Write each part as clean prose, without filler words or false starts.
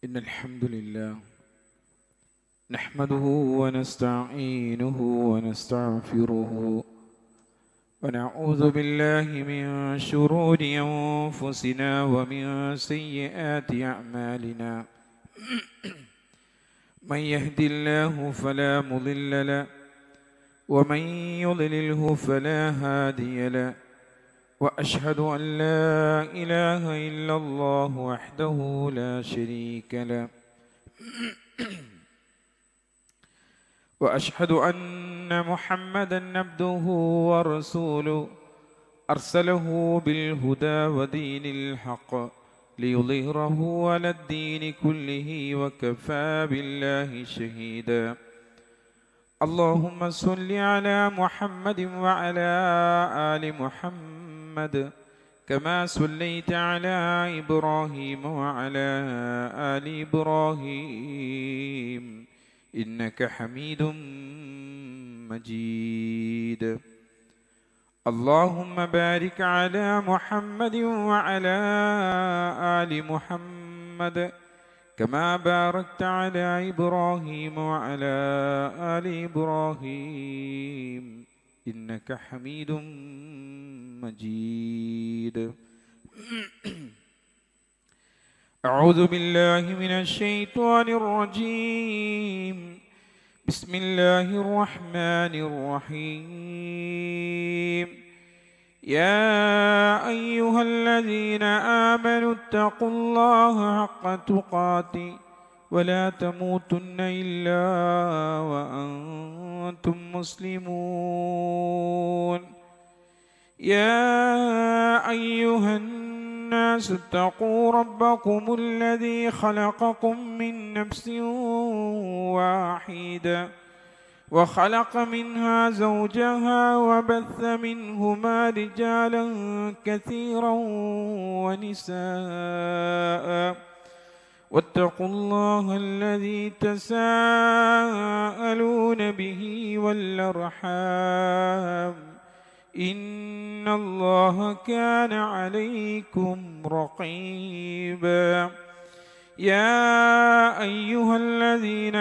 إن الحمد لله نحمده ونستعينه ونستغفره ونعوذ بالله من شرور أنفسنا ومن سيئات أعمالنا من يهد الله فلا مضل له ومن يضلله فلا هادي له وأشهد أن لا إله إلا الله وحده لا شريك له وأشهد أن محمدا عبده ورسوله أرسله بالهدى ودين الحق ليظهره على الدين كله وكفى بالله شهيدا اللهم صل على محمد وعلى آل محمد كما صليت على إبراهيم وعلى آل إبراهيم إنك حميد مجيد اللهم بارك على محمد وعلى آل محمد كما باركت على إبراهيم وعلى آل إبراهيم إنك حميد مجيد أعوذ بالله من الشيطان الرجيم بسم الله الرحمن الرحيم يا أيها الذين آمنوا اتقوا الله حق تقاته ولا تموتن إلا وأنتم مسلمون يا أيها الناس اتقوا ربكم الذي خلقكم من نفس واحدة وخلق منها زوجها وبث منهما رجالا كثيرا ونساء واتقوا الله الذي تساءلون به والأرحام إن الله كان عليكم رقيبا يا أيها الذين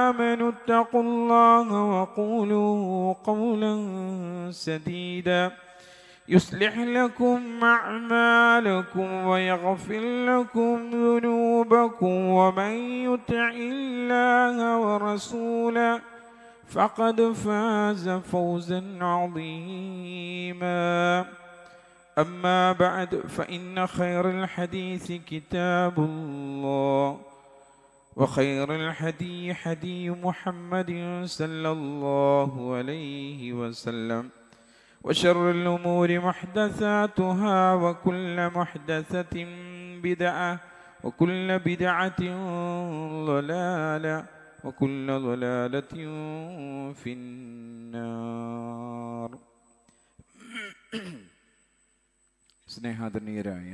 آمنوا اتقوا الله وقولوا قولا سديدا يصلح لكم أعمالكم ويغفر لكم ذنوبكم ومن يطع الله ورسوله فقد فاز فوزا عظيما أما بعد فإن خير الحديث كتاب الله وخير الهدي هدي محمد صلى الله عليه وسلم وشر الأمور محدثاتها وكل محدثة بدعة وكل بدعة ضلالة وكل ضلالة في النار. സ്നേഹാദരണീയരായ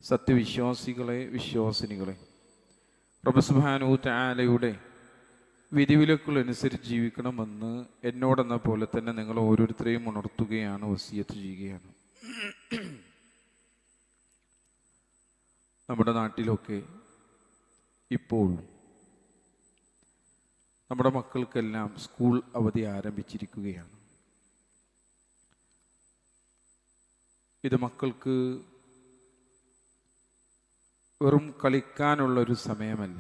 സത്യവിശ്വാസികളെ, വിശ്വാസിനികളെ, റബ്ബ് സുബ്ഹാനഹു തആലയുടെ വിധിവിലക്കുകളനുസരിച്ച് ജീവിക്കണമെന്ന് എന്നോടെന്ന പോലെ തന്നെ നിങ്ങൾ ഓരോരുത്തരെയും ഉണർത്തുകയാണ്, വസിയത്ത് ചെയ്യുകയാണ്. നമ്മുടെ നാട്ടിലൊക്കെ ഇപ്പോൾ നമ്മുടെ മക്കൾക്കെല്ലാം സ്കൂൾ അവധി ആരംഭിച്ചിരിക്കുകയാണ്. ഇത് മക്കൾക്ക് വെറും കളിക്കാനുള്ളൊരു സമയമല്ല,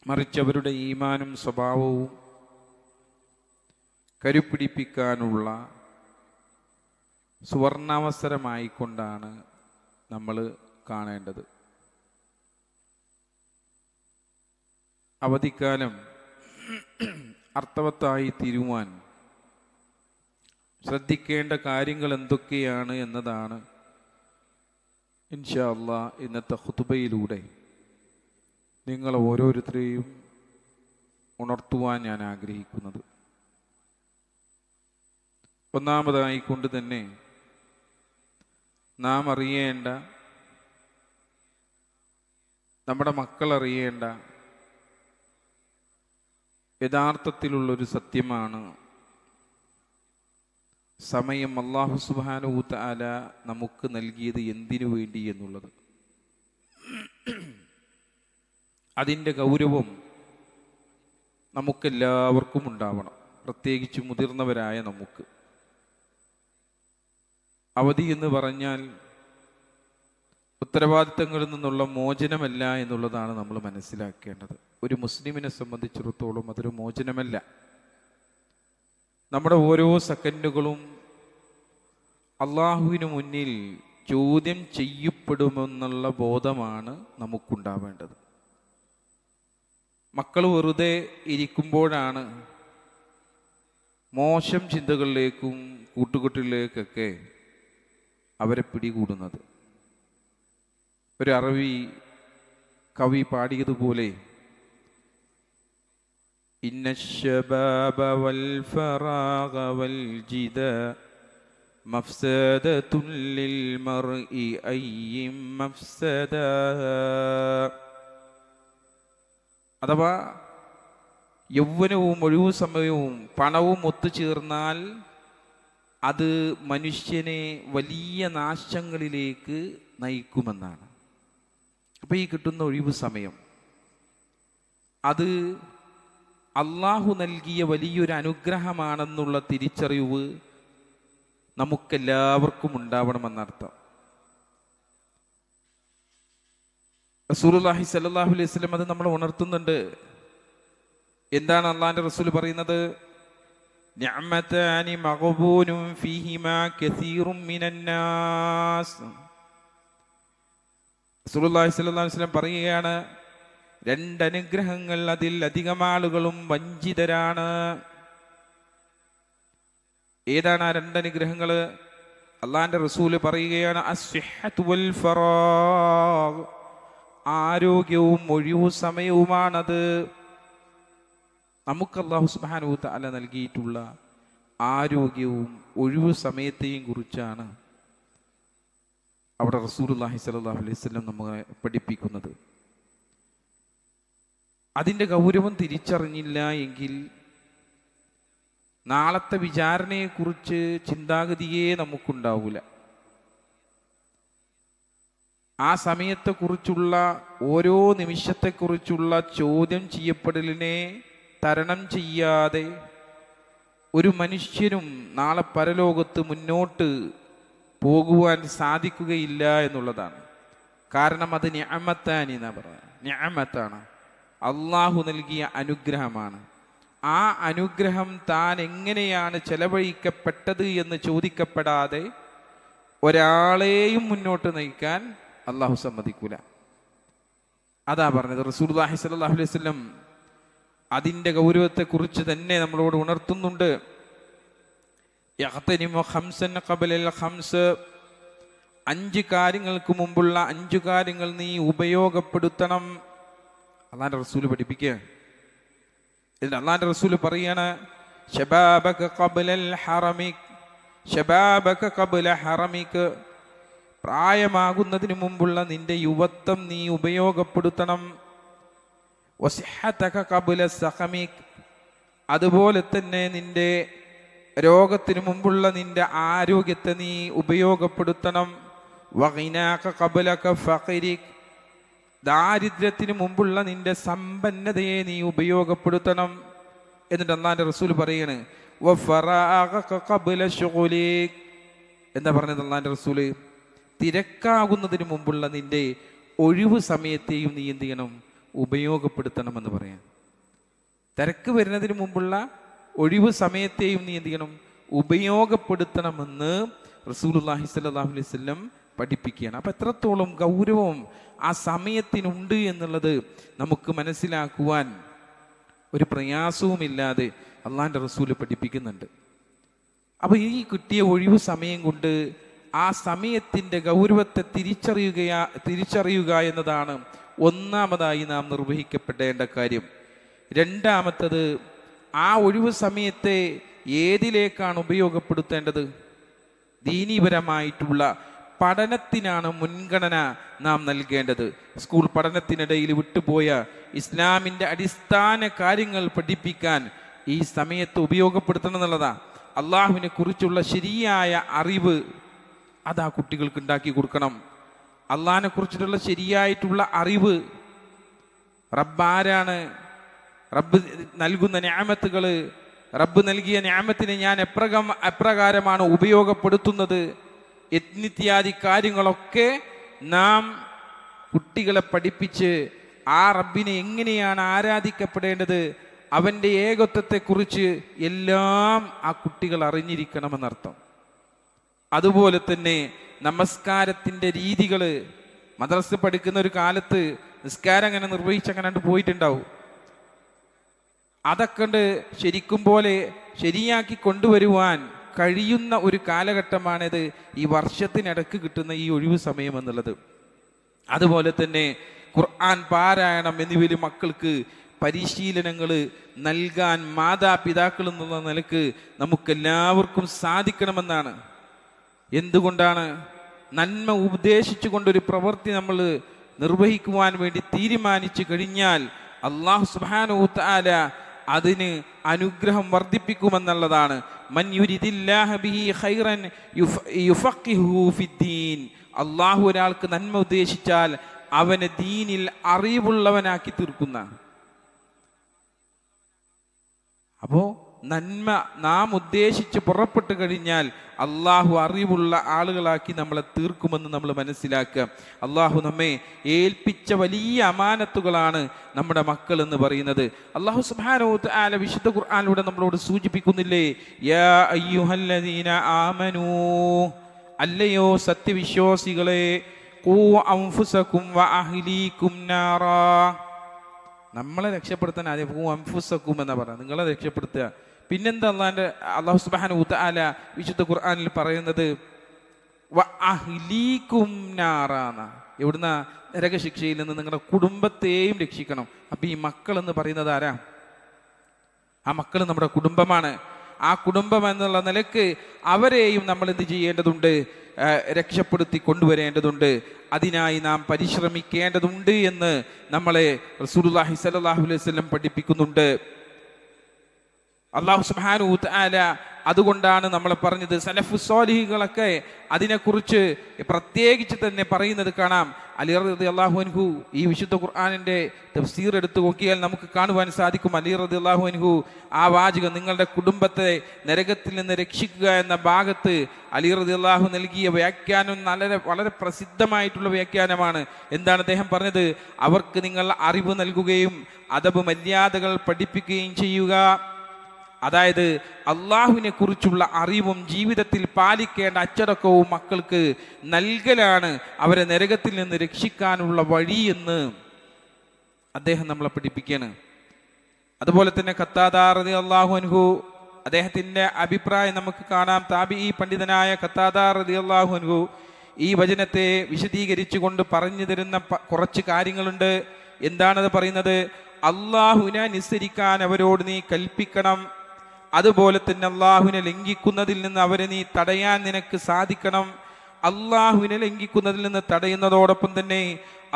മറിച്ച് അവരുടെ ഈമാനും സ്വഭാവവും കരുപിടിപ്പിക്കാനുള്ള സുവർണാവസരമായിക്കൊണ്ടാണ് നമ്മൾ കാണേണ്ടത്. അവധിക്കാലം അർത്ഥവത്തായി തീരുവാൻ ശ്രദ്ധിക്കേണ്ട കാര്യങ്ങൾ എന്തൊക്കെയാണ് എന്നതാണ് ഇൻഷാ അല്ലാഹ് ഇന്നത്തെ ഖുതുബയിലൂടെ നിങ്ങൾ ഓരോരുത്തരെയും ഉണർത്തുവാൻ ഞാൻ ആഗ്രഹിക്കുന്നത്. ഒന്നാമതായിക്കൊണ്ട് തന്നെ നാം അറിയേണ്ട, നമ്മുടെ മക്കൾ അറിയേണ്ട യഥാർത്ഥത്തിലുള്ളൊരു സത്യമാണ് സമയം അല്ലാഹു സുബ്ഹാനഹു തആല നമുക്ക് നൽകിയത് എന്തിനു വേണ്ടി എന്നുള്ളത്. അതിൻ്റെ ഗൗരവം നമുക്കെല്ലാവർക്കും ഉണ്ടാവണം, പ്രത്യേകിച്ച് മുതിർന്നവരായ നമുക്ക്. അവധി എന്ന് പറഞ്ഞാൽ ഉത്തരവാദിത്തങ്ങളിൽ നിന്നുള്ള മോചനമല്ല എന്നുള്ളതാണ് നമ്മൾ മനസ്സിലാക്കേണ്ടത്. ഒരു മുസ്ലിമിനെ സംബന്ധിച്ചിടത്തോളം അതൊരു മോചനമല്ല. നമ്മുടെ ഓരോ സെക്കൻഡുകളും അള്ളാഹുവിന് മുന്നിൽ ചോദ്യം ചെയ്യപ്പെടുമെന്നുള്ള ബോധമാണ് നമുക്കുണ്ടാവേണ്ടത്. മക്കൾ വെറുതെ ഇരിക്കുമ്പോഴാണ് മോശം ചിന്തകളിലേക്കും കൂട്ടുകെട്ടിലേക്കൊക്കെ അവരെ പിടികൂടുന്നത്. ഒരു അറബി കവി പാടിയതുപോലെ, ഇന്ന ശബാബ വൽ ഫറാഗ വൽ ജിദ മഫ്സദതുൻ ലിൽ മർഇ അയ്യിം മഫ്സദ. അഥവാ യൗവനവും ഒഴിവു സമയവും പണവും ഒത്തുചേർന്നാൽ അത് മനുഷ്യനെ വലിയ നാശങ്ങളിലേക്ക് നയിക്കുമെന്നാണ്. അപ്പോൾ ഈ കിട്ടുന്ന ഒഴിവു സമയം അത് അള്ളാഹു നൽകിയ വലിയൊരു അനുഗ്രഹമാണെന്നുള്ള തിരിച്ചറിവ് നമുക്കെല്ലാവർക്കും ഉണ്ടാവണമെന്നർത്ഥം. റസൂലുള്ളാഹി സ്വല്ലല്ലാഹു അലൈഹി വസല്ലം അത് നമ്മളെ ഉണർത്തുന്നുണ്ട്. എന്താണ് അള്ളാഹിന്റെ റസൂൽ പറയുന്നത്? നിഅമതാനി മഗ്ബൂനും ഫീഹിമാ കസീറും മിനന്നാസ്. റസൂലുള്ളാഹി സ്വല്ലല്ലാഹു അലൈഹി വസല്ലം പറയുകയാണ്, രണ്ടനുഗ്രഹങ്ങൾ, അതിൽ അധികം ആളുകളും വഞ്ചിതരാണ്. ഏതാണ് ആ രണ്ടനുഗ്രഹങ്ങൾ? അള്ളാഹിന്റെ റസൂല് പറയുകയാണ്, അസ്സിഹ്ഹത്തു വൽ ഫറാഗ്, ആരോഗ്യവും ഒഴിവു സമയവുമാണത്. നമുക്ക് അല്ലാഹു സുബ്ഹാനഹു വ തആല നൽകിയിട്ടുള്ള ആരോഗ്യവും ഒഴിവു സമയത്തെയും കുറിച്ചാണ് അവിടെ റസൂലുള്ളാഹി സ്വല്ലല്ലാഹു അലൈഹി വസല്ലം നമ്മളെ പഠിപ്പിക്കുന്നത്. അതിൻ്റെ ഗൗരവം തിരിച്ചറിഞ്ഞില്ല എങ്കിൽ നാളത്തെ വിചാരണയെക്കുറിച്ച് ചിന്താഗതിയേ നമുക്കുണ്ടാവില്ല. ആ സമയത്തെക്കുറിച്ചുള്ള ഓരോ നിമിഷത്തെക്കുറിച്ചുള്ള ചോദ്യം ചെയ്യപ്പെടലിനെ തരണം ചെയ്യാതെ ഒരു മനുഷ്യനും നാളെ പരലോകത്ത് മുന്നോട്ട് പോകുവാൻ സാധിക്കുകയില്ല എന്നുള്ളതാണ്. കാരണം അത് നിഅമത്താനി എന്നാ പറയുന്നത്. നിഅമത്താണ്, അള്ളാഹു നൽകിയ അനുഗ്രഹമാണ്. ആ അനുഗ്രഹം താൻ എങ്ങനെയാണ് ചെലവഴിക്കപ്പെട്ടത് എന്ന് ചോദിക്കപ്പെടാതെ ഒരാളെയും മുന്നോട്ട് നയിക്കാൻ അള്ളാഹു സമ്മതിക്കൂല. അതാ പറഞ്ഞത് റസൂലുള്ളാഹി സ്വല്ലല്ലാഹു അലൈഹി വസല്ലം. അതിൻ്റെ ഗൗരവത്തെക്കുറിച്ച് തന്നെ നമ്മളോട് ഉണർത്തുന്നുണ്ട്. യഖ്തനിമു ഖംസൻ ഖബലൽ ഖംസ്, 5 കാര്യങ്ങൾക്ക് മുമ്പുള്ള 5 കാര്യങ്ങൾ നീ ഉപയോഗപ്പെടുത്തണം. അള്ളാന്റെ റസൂല് പഠിപ്പിക്കുക. എന്നിട്ട് അള്ളാന്റെ റസൂല് പറയാണ്, ശബാബക ഖബലൽ ഹറമിക്, ശബാബക ഖബല ഹറമിക്, പ്രായമാകുന്നതിന് മുമ്പുള്ള നിന്റെ യുവത്വം നീ ഉപയോഗപ്പെടുത്തണം. വസിഹ്ഹതക ഖബല സഖമിക്, അതുപോലെ തന്നെ നിന്റെ രോഗത്തിന് മുമ്പുള്ള നിന്റെ ആരോഗ്യത്തെ നീ ഉപയോഗപ്പെടുത്തണം. വഗിനാക ഖബലക ഫഖരിക്, ദാരിദ്ര്യത്തിന് മുമ്പുള്ള നിന്റെ സമ്പന്നതയെ നീ ഉപയോഗപ്പെടുത്തണം. എന്നിട്ട് അല്ലാഹുവിന്റെ റസൂൽ പറയാണ്, വഫറാഅക ഖബല ശുഗുലിക്, എന്താ പറഞ്ഞത് അല്ലാഹുവിന്റെ റസൂല്? തിരക്കാകുന്നതിന് മുമ്പുള്ള നിന്റെ ഒഴിവ് സമയത്തെയും നീ എന്ത് ചെയ്യണം? ഉപയോഗപ്പെടുത്തണമെന്ന് പറയാം. തിരക്ക് വരുന്നതിന് മുമ്പുള്ള ഒഴിവ് സമയത്തെയും നീ എന്ത് ചെയ്യണം? ഉപയോഗപ്പെടുത്തണമെന്ന് റസൂലുള്ളാഹി സ്വല്ലല്ലാഹു അലൈഹി വസല്ലം പഠിപ്പിക്കുകയാണ്. അപ്പം എത്രത്തോളം ഗൗരവം ആ സമയത്തിനുണ്ട് എന്നുള്ളത് നമുക്ക് മനസ്സിലാക്കുവാൻ ഒരു പ്രയാസവുമില്ലാതെ അള്ളാഹിൻ്റെ റസൂല് പഠിപ്പിക്കുന്നുണ്ട്. അപ്പോൾ ഈ കിട്ടിയ ഒഴിവ് സമയം കൊണ്ട് ആ സമയത്തിൻ്റെ ഗൗരവത്തെ തിരിച്ചറിയുക എന്നതാണ് ഒന്നാമതായി നാം നിർവഹിക്കപ്പെടേണ്ട കാര്യം. രണ്ടാമത്തത്, ആ ഒഴിവ് സമയത്തെ ഏതിലേക്കാണ് ഉപയോഗപ്പെടുത്തേണ്ടത്? ദീനീപരമായിട്ടുള്ള പഠനത്തിനാണ് മുൻഗണന നാം നൽകേണ്ടത്. സ്കൂൾ പഠനത്തിനിടയിൽ വിട്ടുപോയ ഇസ്ലാമിൻ്റെ അടിസ്ഥാന കാര്യങ്ങൾ പഠിപ്പിക്കാൻ ഈ സമയത്ത് ഉപയോഗപ്പെടുത്തണം എന്നുള്ളതാണ്. അള്ളാഹുവിനെ കുറിച്ചുള്ള ശരിയായ അറിവ് അതാ കുട്ടികൾക്ക് ഉണ്ടാക്കി കൊടുക്കണം. അള്ളാഹിനെ കുറിച്ചിട്ടുള്ള ശരിയായിട്ടുള്ള അറിവ് റബ്ബ് ആരാണ്, റബ്ബ് നൽകുന്ന നിഅമത്തുകൾ, റബ്ബ് നൽകിയ നിഅമത്തിനെ ഞാൻ എപ്രകാരമാണ് ഉപയോഗപ്പെടുത്തുന്നത് എന്നിത്യാദി കാര്യങ്ങളൊക്കെ നാം കുട്ടികളെ പഠിപ്പിച്ച് ആ റബ്ബിനെ എങ്ങനെയാണ് ആരാധിക്കപ്പെടേണ്ടത്, അവൻ്റെ ഏകത്വത്തെക്കുറിച്ച് എല്ലാം ആ കുട്ടികൾ അറിഞ്ഞിരിക്കണമെന്നർത്ഥം. അതുപോലെ തന്നെ നമസ്കാരത്തിൻ്റെ രീതികൾ, മദ്രസ പഠിക്കുന്ന ഒരു കാലത്ത് നിസ്കാരം അങ്ങനെ നിർവഹിച്ചങ്ങനെ പോയിട്ടുണ്ടാവും. അതൊക്കെ ശരിക്കും പോലെ ശരിയാക്കി കൊണ്ടുവരുവാൻ കഴിയുന്ന ഒരു കാലഘട്ടമാണിത്, ഈ വർഷത്തിനിടക്ക് കിട്ടുന്ന ഈ ഒഴിവ് സമയം എന്നുള്ളത്. അതുപോലെ തന്നെ ഖുർആൻ പാരായണം എന്നിവയിൽ മക്കൾക്ക് പരിശീലനങ്ങൾ നൽകാൻ മാതാപിതാക്കൾ എന്നുള്ള നിലക്ക് നമുക്കെല്ലാവർക്കും സാധിക്കണമെന്നാണ്. എന്തുകൊണ്ടാണ്? നന്മ ഉപദേശിച്ചു കൊണ്ടൊരു പ്രവൃത്തി നമ്മൾ നിർവഹിക്കുവാൻ വേണ്ടി തീരുമാനിച്ചു കഴിഞ്ഞാൽ അല്ലാഹു സുബ്ഹാനഹു വ തആല അതിന് അനുഗ്രഹം വർദ്ധിപ്പിക്കുമെന്നുള്ളതാണ്. മൻ യുരിദില്ലാഹ ബിഹി ഖൈറൻ യുഫഖിഹു ഫിദ്ദീൻ. അള്ളാഹു ഒരാൾക്ക് നന്മ ഉദ്ദേശിച്ചാൽ അവനെ ദീനിൽ അറിവുള്ളവനാക്കി തീർക്കുന്ന. അപ്പോ നന്മ നാം ഉദ്ദേശിച്ച് പുറപ്പെട്ടു കഴിഞ്ഞാൽ അള്ളാഹു അറിവുള്ള ആളുകളാക്കി നമ്മളെ തീർക്കുമെന്ന് നമ്മൾ മനസ്സിലാക്കുക. അള്ളാഹു നമ്മെ ഏൽപ്പിച്ച വലിയ അമാനത്തുകളാണ് നമ്മുടെ മക്കൾ എന്ന് പറയുന്നത്. അള്ളാഹു സുബ്ഹാനഹു വ തആല വിശുദ്ധ ഖുർആനിലൂടെ നമ്മളോട് സൂചിപ്പിക്കുന്നില്ലേ, യാ അയ്യുഹല്ലദീന ആമനൂ, അല്ലയോ സത്യവിശ്വാസികളെ, ഖൂ അൻഫുസകും വ അഹ്ലീകും നാറാ. നമ്മളെ രക്ഷപ്പെടുത്താൻ ആദ്യം ഖൂ അൻഫുസകും എന്നാ പറഞ്ഞത്, നിങ്ങളെ രക്ഷപ്പെടുത്തുക. പിന്നെന്താ അല്ലാഹു സുബ്ഹാനഹു വ തആല വിശുദ്ധ ഖുർആനിൽ പറയുന്നത്? വ അഹ്ലീകും നാറാന. എവിടുന്ന? നരകശിക്ഷയിൽ നിന്ന് നിങ്ങളുടെ കുടുംബത്തെയും രക്ഷിക്കണം. അപ്പൊ ഈ മക്കൾ എന്ന് പറയുന്നത് ആരാ? ആ മക്കൾ നമ്മുടെ കുടുംബമാണ്. ആ കുടുംബം എന്നുള്ള നിലക്ക് അവരെയും നമ്മൾ എന്ത് ചെയ്യേണ്ടതുണ്ട്? രക്ഷപ്പെടുത്തി കൊണ്ടുവരേണ്ടതുണ്ട്. അതിനായി നാം പരിശ്രമിക്കേണ്ടതുണ്ട് എന്ന് നമ്മളെ റസൂലുള്ളാഹി സ്വല്ലല്ലാഹു അലൈഹി വസല്ലം പഠിപ്പിക്കുന്നുണ്ട്. അല്ലാഹു സുബ്ഹാനഹു വ തആല അതുകൊണ്ടാണ് നമ്മൾ പറഞ്ഞത്, സലഫു സ്വാലിഹീങ്ങളൊക്കെ അതിനെക്കുറിച്ച് പ്രത്യേകിച്ച് തന്നെ പറയുന്നത് കാണാം. അലി റളിയല്ലാഹു അൻഹു ഈ വിശുദ്ധ ഖുർആനിന്റെ തഫ്സീർ എടുത്തു നോക്കിയാൽ നമുക്ക് കാണുവാൻ സാധിക്കും. അലി റളിയല്ലാഹു അൻഹു ആ വാചകം, നിങ്ങളുടെ കുടുംബത്തെ നരകത്തിൽ നിന്ന് രക്ഷിക്കുക എന്ന ഭാഗത്ത് അലി റളിയല്ലാഹു നൽകിയ വ്യാഖ്യാനം വളരെ പ്രസിദ്ധമായിട്ടുള്ള വ്യാഖ്യാനമാണ്. എന്താണ് അദ്ദേഹം പറഞ്ഞത്? അവർക്ക് നിങ്ങൾ അറിവ് നൽകുകയും അദബ് മര്യാദകൾ പഠിപ്പിക്കുകയും ചെയ്യുക. അതായത് അള്ളാഹുവിനെ കുറിച്ചുള്ള അറിവും ജീവിതത്തിൽ പാലിക്കേണ്ട അച്ചടക്കവും മക്കൾക്ക് നൽകലാണ് അവരെ നരകത്തിൽ നിന്ന് രക്ഷിക്കാനുള്ള വഴി എന്ന് അദ്ദേഹം നമ്മളെ പഠിപ്പിക്കുകയാണ്. അതുപോലെ തന്നെ ഖത്താദാ റളിയല്ലാഹു അൻഹു, അദ്ദേഹത്തിന്റെ അഭിപ്രായം നമുക്ക് കാണാം. താബിഈ പണ്ഡിതനായ ഖത്താദാ റളിയല്ലാഹു അൻഹു ഈ വചനത്തെ വിശദീകരിച്ചു കൊണ്ട് പറഞ്ഞു തരുന്ന കുറച്ച് കാര്യങ്ങളുണ്ട്. എന്താണത് പറയുന്നത്? അള്ളാഹുവിനെ അനുസരിക്കാൻ അവരോട് നീ കൽപ്പിക്കണം. അതുപോലെ തന്നെ അള്ളാഹുവിനെ ലംഘിക്കുന്നതിൽ നിന്ന് അവരെ നീ തടയാൻ നിനക്ക് സാധിക്കണം. അള്ളാഹുവിനെ ലംഘിക്കുന്നതിൽ നിന്ന് തടയുന്നതോടൊപ്പം തന്നെ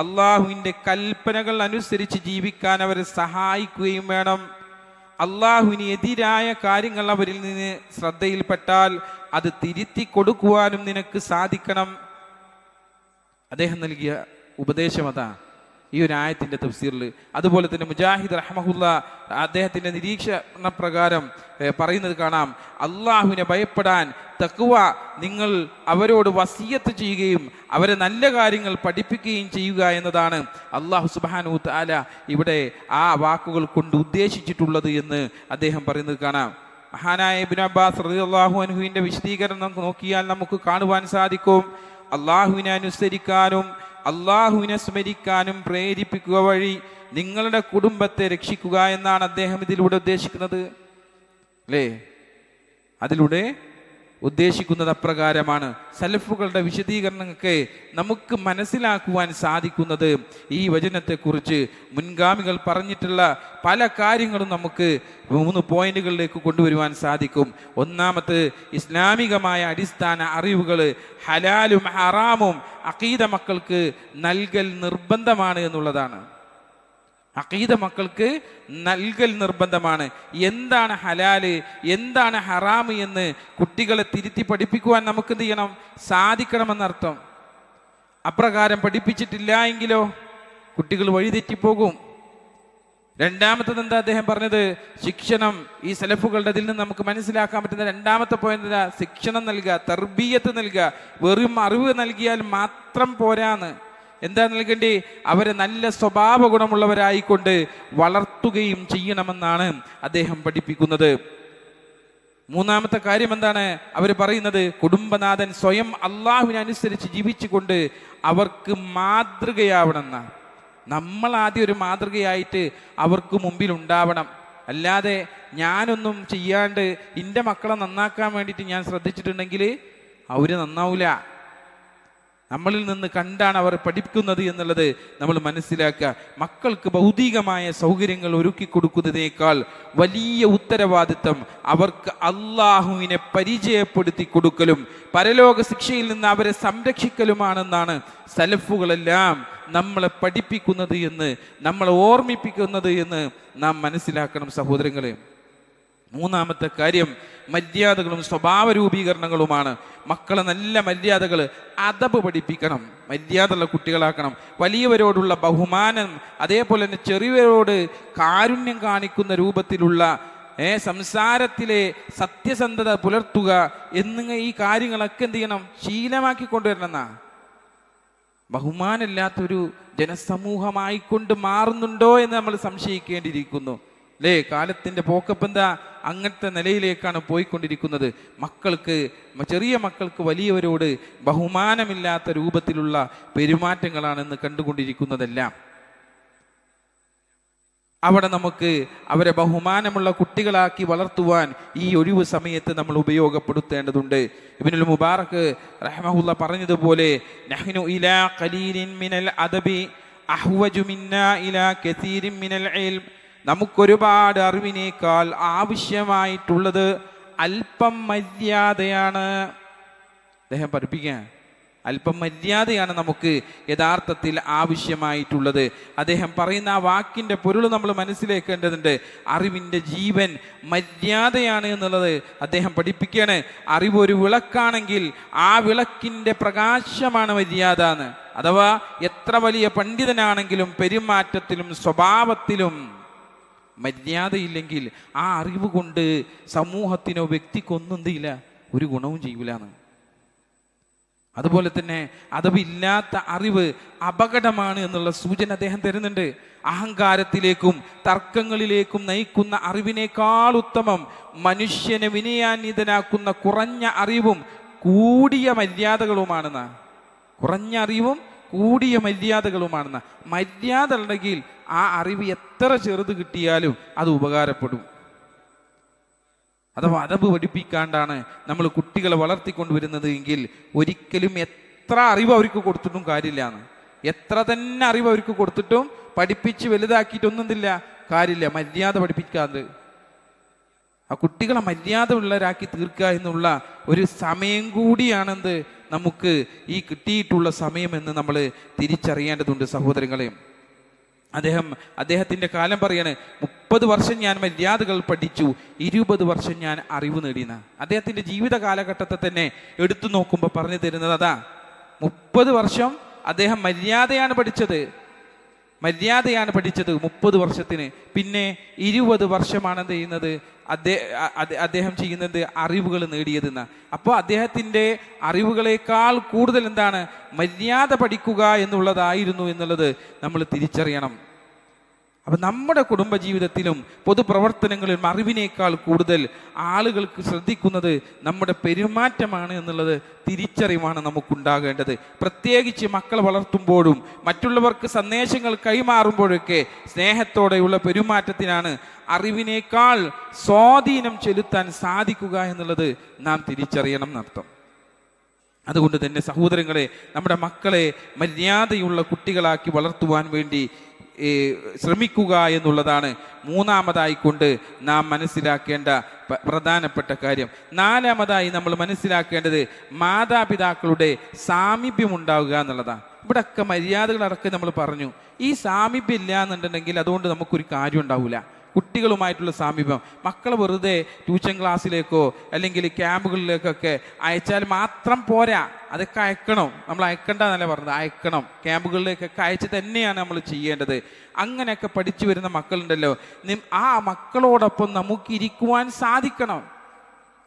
അള്ളാഹുവിൻ്റെ കൽപ്പനകൾ അനുസരിച്ച് ജീവിക്കാൻ അവരെ സഹായിക്കുകയും വേണം. അള്ളാഹുവിന് എതിരായ കാര്യങ്ങൾ അവരിൽ നിന്ന് ശ്രദ്ധയിൽപ്പെട്ടാൽ അത് തിരുത്തി കൊടുക്കുവാനും നിനക്ക് സാധിക്കണം. അദ്ദേഹം നൽകിയ ഉപദേശം അതാ ഈ ഒരു ആയത്തിന്റെ തഫ്സീറിൽ. അതുപോലെ തന്നെ മുജാഹിദ് റഹ്മഹുല്ല അദ്ദേഹത്തിന്റെ നിരീക്ഷണ പ്രകാരം പറയുന്നത് കാണാം, അള്ളാഹുവിനെ ഭയപ്പെടാൻ തഖ്വ നിങ്ങൾ അവരോട് വസിയത്ത് ചെയ്യുകയും അവരെ നല്ല കാര്യങ്ങൾ പഠിപ്പിക്കുകയും ചെയ്യുക എന്നതാണ് അള്ളാഹു സുബ്ഹാനഹു വ തആല ഇവിടെ ആ വാക്കുകൾ കൊണ്ട് ഉദ്ദേശിച്ചിട്ടുള്ളത് എന്ന് അദ്ദേഹം പറയുന്നത് കാണാം. മഹാനായ ഇബ്നു അബ്ബാസ് റളിയല്ലാഹു അൻഹുവിന്റെ വിശദീകരണം നോക്കിയാൽ നമുക്ക് കാണുവാൻ സാധിക്കും, അള്ളാഹുവിനെ അനുസരിക്കാനും അള്ളാഹുവിനെ സ്മരിക്കാനും പ്രേരിപ്പിക്കുക വഴി നിങ്ങളുടെ കുടുംബത്തെ രക്ഷിക്കുക എന്നാണ് അദ്ദേഹം ഇതിലൂടെ ഉദ്ദേശിക്കുന്നത്, അല്ലേ? അതിലൂടെ ഉദ്ദേശിക്കുന്നത് അപ്രകാരമാണ്. സലഫുകളുടെ വിശദീകരണങ്ങൾക്ക് നമുക്ക് മനസ്സിലാക്കുവാൻ സാധിക്കുന്നത് ഈ വചനത്തെക്കുറിച്ച് മുൻഗാമികൾ പറഞ്ഞിട്ടുള്ള പല കാര്യങ്ങളും നമുക്ക് 3 പോയിന്റുകളിലേക്ക് കൊണ്ടുവരുവാൻ സാധിക്കും. ഒന്നാമത്തെ, ഇസ്ലാമികമായ അടിസ്ഥാന അറിവുകൾ ഹലാലും ഹറാമും അഖീദ മക്കൾക്ക് നൽകൽ നിർബന്ധമാണ് എന്നുള്ളതാണ്. അഖീദ മക്കൾക്ക് നൽകൽ നിർബന്ധമാണ്. എന്താണ് ഹലാല്, എന്താണ് ഹറാമ് എന്ന് കുട്ടികളെ തിരുത്തി പഠിപ്പിക്കുവാൻ നമുക്ക് എന്ത് ചെയ്യണം? സാധിക്കണമെന്നർത്ഥം. അപ്രകാരം പഠിപ്പിച്ചിട്ടില്ല എങ്കിലോ കുട്ടികൾ വഴിതെറ്റിപ്പോകും. രണ്ടാമത്തത് എന്താ അദ്ദേഹം പറഞ്ഞത്? ശിക്ഷണം. ഈ സലഫുകളുടെ ഇതിൽ നിന്ന് നമുക്ക് മനസ്സിലാക്കാൻ പറ്റുന്ന രണ്ടാമത്തെ പോയിന്റ് എന്താ? ശിക്ഷണം നൽകുക, തർബീയത്ത് നൽകുക. വെറും അറിവ് നൽകിയാൽ മാത്രം പോരാന്ന്. എന്താ നൽകേണ്ടി? അവരെ നല്ല സ്വഭാവ ഗുണമുള്ളവരായിക്കൊണ്ട് വളർത്തുകയും ചെയ്യണമെന്നാണ് അദ്ദേഹം പഠിപ്പിക്കുന്നത്. മൂന്നാമത്തെ കാര്യം എന്താണ് അവർ പറയുന്നത്? കുടുംബനാഥൻ സ്വയം അള്ളാഹുവിനെ അനുസരിച്ച് ജീവിച്ചുകൊണ്ട് അവർക്ക് മാതൃകയാവണമെന്ന. നമ്മൾ ആദ്യം ഒരു മാതൃകയായിട്ട് അവർക്ക് മുമ്പിൽ ഉണ്ടാവണം. അല്ലാതെ ഞാനൊന്നും ചെയ്യാണ്ട് എൻ്റെ മക്കളെ നന്നാക്കാൻ വേണ്ടിയിട്ട് ഞാൻ ശ്രദ്ധിച്ചിട്ടുണ്ടെങ്കിൽ അവർ നന്നാവൂല. നമ്മളിൽ നിന്ന് കണ്ടാണ് അവർ പഠിക്കുന്നത് എന്നുള്ളത് നമ്മൾ മനസ്സിലാക്കുക. മക്കൾക്ക് ഭൗതികമായ സൗകര്യങ്ങൾ ഒരുക്കി കൊടുക്കുന്നതിനേക്കാൾ വലിയ ഉത്തരവാദിത്തം അവർക്ക് അള്ളാഹുവിനെ പരിചയപ്പെടുത്തി കൊടുക്കലും പരലോക ശിക്ഷയിൽ നിന്ന് അവരെ സംരക്ഷിക്കലുമാണെന്നാണ് സലഫുകളെല്ലാം നമ്മളെ പഠിപ്പിക്കുന്നത് എന്ന്, നമ്മളെ ഓർമ്മിപ്പിക്കുന്നത് എന്ന് നാം മനസ്സിലാക്കണം സഹോദരങ്ങളെ. മൂന്നാമത്തെ കാര്യം മര്യാദകളും സ്വഭാവ രൂപീകരണങ്ങളുമാണ്. മക്കളെ നല്ല മര്യാദകൾ, അദബ് പഠിപ്പിക്കണം, മര്യാദയുള്ള കുട്ടികളാക്കണം. വലിയവരോടുള്ള ബഹുമാനം, അതേപോലെ തന്നെ ചെറിയവരോട് കാരുണ്യം കാണിക്കുന്ന രൂപത്തിലുള്ള സംസാരത്തിലെ സത്യസന്ധത പുലർത്തുക എന്നിങ്ങനെ ഈ കാര്യങ്ങളൊക്കെ എന്ത് ചെയ്യണം? ശീലമാക്കി കൊണ്ടുവരണമെന്നാ. ബഹുമാനമില്ലാത്തൊരു ജനസമൂഹമായിക്കൊണ്ട് മാറുന്നുണ്ടോ എന്ന് നമ്മൾ സംശയിക്കേണ്ടിയിരിക്കുന്നു. അല്ലേ? കാലത്തിൻ്റെ പോക്കപ്പെന്താ അങ്ങനത്തെ നിലയിലേക്കാണ് പോയിക്കൊണ്ടിരിക്കുന്നത്. മക്കൾക്ക്, ചെറിയ മക്കൾക്ക് വലിയവരോട് ബഹുമാനമില്ലാത്ത രൂപത്തിലുള്ള പെരുമാറ്റങ്ങളാണെന്ന് കണ്ടുകൊണ്ടിരിക്കുന്നതെല്ലാം. അവിടെ നമുക്ക് അവരെ ബഹുമാനമുള്ള കുട്ടികളാക്കി വളർത്തുവാൻ ഈ ഒഴിവ് സമയത്ത് നമ്മൾ ഉപയോഗപ്പെടുത്തേണ്ടതുണ്ട്. ഇബ്നുൽ മുബാറക് റഹ്മഹുല്ലാ പറഞ്ഞതുപോലെ, നഹ്നു ഇലാ ഖലീലിൻ മിനൽ അദബി അഹ്വജു മിന്നാ ഇലാ കസീരിൻ മിനൽ ഇൽം. നമുക്കൊരുപാട് അറിവിനേക്കാൾ ആവശ്യമായിട്ടുള്ളത് അല്പം മര്യാദയാണ്. അദ്ദേഹം പഠിപ്പിക്കുക, അല്പം മര്യാദയാണ് നമുക്ക് യഥാർത്ഥത്തിൽ ആവശ്യമായിട്ടുള്ളത്. അദ്ദേഹം പറയുന്ന ആ വാക്കിൻ്റെ പൊരുൾ നമ്മൾ മനസ്സിലാക്കേണ്ടതുണ്ട്. അറിവിൻ്റെ ജീവൻ മര്യാദയാണ് എന്നുള്ളത് അദ്ദേഹം പഠിപ്പിക്കുകയാണ്. അറിവ് ഒരു വിളക്കാണെങ്കിൽ ആ വിളക്കിൻ്റെ പ്രകാശമാണ് മര്യാദ എന്ന്. അഥവാ എത്ര വലിയ പണ്ഡിതനാണെങ്കിലും പെരുമാറ്റത്തിലും സ്വഭാവത്തിലും മര്യാദയില്ലെങ്കിൽ ആ അറിവ് കൊണ്ട് സമൂഹത്തിനോ വ്യക്തിക്കോ ഒന്നും എന്തില്ല, ഒരു ഗുണവും ചെയ്യൂലെന്ന്. അതുപോലെ തന്നെ അഥവില്ലാത്ത അറിവ് അപകടമാണ് എന്നുള്ള സൂചന അദ്ദേഹം തരുന്നുണ്ട്. അഹങ്കാരത്തിലേക്കും തർക്കങ്ങളിലേക്കും നയിക്കുന്ന അറിവിനേക്കാൾ ഉത്തമം മനുഷ്യനെ വിനയാന്വിതനാക്കുന്ന കുറഞ്ഞ അറിവും കൂടിയ മര്യാദകളുമാണെന്ന. കുറഞ്ഞ അറിവും കൂടിയ മര്യാദകളുമാണെന്ന. മര്യാദ ഉണ്ടെങ്കിൽ ആ അറിവ് എത്ര ചെറുത് കിട്ടിയാലും അത് ഉപകാരപ്പെടും. അഥവാ അദബ് പഠിപ്പിക്കാണ്ടാണ് നമ്മൾ കുട്ടികളെ വളർത്തിക്കൊണ്ടുവരുന്നത് എങ്കിൽ ഒരിക്കലും എത്ര അറിവ് അവർക്ക് കൊടുത്തിട്ടും കാര്യമില്ലാന്ന്. എത്ര തന്നെ അറിവ് അവർക്ക് കൊടുത്തിട്ടും പഠിപ്പിച്ച് വലുതാക്കിയിട്ടൊന്നുമില്ല, കാര്യമില്ല. മര്യാദ പഠിപ്പിക്കാതെ ആ കുട്ടികളെ മര്യാദ ഉള്ളവരാക്കി തീർക്കുക എന്നുള്ള ഒരു സമയം കൂടിയാണെന്ത് നമുക്ക് ഈ കിട്ടിയിട്ടുള്ള സമയം എന്ന് നമ്മൾ തിരിച്ചറിയേണ്ടതുണ്ട് സഹോദരങ്ങളെ. അദ്ദേഹത്തിൻ്റെ കാലം പറയാണ്, 30 വർഷം ഞാൻ മര്യാദകൾ പഠിച്ചു, 20 വർഷം ഞാൻ അറിവ് നേടിയെന്ന. അദ്ദേഹത്തിൻ്റെ ജീവിത കാലഘട്ടത്തെ തന്നെ എടുത്തു നോക്കുമ്പോൾ പറഞ്ഞു തരുന്നത് അതാ. 30 വർഷം അദ്ദേഹം മര്യാദയാണ് പഠിച്ചത് 30 വർഷത്തിന്. പിന്നെ 20 വർഷമാണ് എന്ത് ചെയ്യുന്നത്? അദ്ദേഹം ചെയ്യുന്നത് അറിവുകൾ നേടിയതെന്ന്. അപ്പോൾ അദ്ദേഹത്തിൻ്റെ അറിവുകളേക്കാൾ കൂടുതൽ എന്താണ്? മര്യാദ പഠിക്കുക എന്നുള്ളതായിരുന്നു എന്നുള്ളത് നമ്മൾ തിരിച്ചറിയണം. അപ്പം നമ്മുടെ കുടുംബജീവിതത്തിലും പൊതുപ്രവർത്തനങ്ങളിലും അറിവിനേക്കാൾ കൂടുതൽ ആളുകൾക്ക് ശ്രദ്ധിക്കുന്നത് നമ്മുടെ പെരുമാറ്റമാണ് എന്നുള്ളത് തിരിച്ചറിവാണ് നമുക്കുണ്ടാകേണ്ടത്. പ്രത്യേകിച്ച് മക്കളെ വളർത്തുമ്പോഴും മറ്റുള്ളവർക്ക് സന്ദേശങ്ങൾ കൈമാറുമ്പോഴൊക്കെ സ്നേഹത്തോടെയുള്ള പെരുമാറ്റത്തിനാണ് അറിവിനേക്കാൾ സ്വാധീനം ചെലുത്താൻ സാധിക്കുക എന്നുള്ളത് നാം തിരിച്ചറിയണം എന്നർത്ഥം. അതുകൊണ്ട് തന്നെ സഹോദരങ്ങളെ, നമ്മുടെ മക്കളെ മര്യാദയുള്ള കുട്ടികളാക്കി വളർത്തുവാൻ വേണ്ടി ശ്രമിക്കുക എന്നുള്ളതാണ് മൂന്നാമതായിക്കൊണ്ട് നാം മനസ്സിലാക്കേണ്ട പ്രധാനപ്പെട്ട കാര്യം. നാലാമതായി നമ്മൾ മനസ്സിലാക്കേണ്ടത് മാതാപിതാക്കളുടെ സാമീപ്യം ഉണ്ടാവുക എന്നുള്ളതാണ്. ഇവിടെയൊക്കെ മര്യാദകളടക്കം നമ്മൾ പറഞ്ഞു. ഈ സാമീപ്യം ഇല്ല എന്നുണ്ടെങ്കിൽ അതുകൊണ്ട് നമുക്കൊരു കാര്യം ഉണ്ടാവില്ല. കുട്ടികളുമായിട്ടുള്ള സാമീപ്യം. മക്കളെ വെറുതെ ട്യൂഷൻ ക്ലാസ്സിലേക്കോ അല്ലെങ്കിൽ ക്യാമ്പുകളിലേക്കൊക്കെ അയച്ചാൽ മാത്രം പോരാ, അതൊക്കെ അയക്കണം. നമ്മൾ അയക്കണ്ടെന്നല്ല പറഞ്ഞത്, അയക്കണം. ക്യാമ്പുകളിലേക്കൊക്കെ അയച്ച് തന്നെയാണ് നമ്മൾ ചെയ്യേണ്ടത്. അങ്ങനെയൊക്കെ പഠിച്ചു വരുന്ന മക്കളുണ്ടല്ലോ, ആ മക്കളോടൊപ്പം നമുക്ക് ഇരിക്കുവാൻ സാധിക്കണം.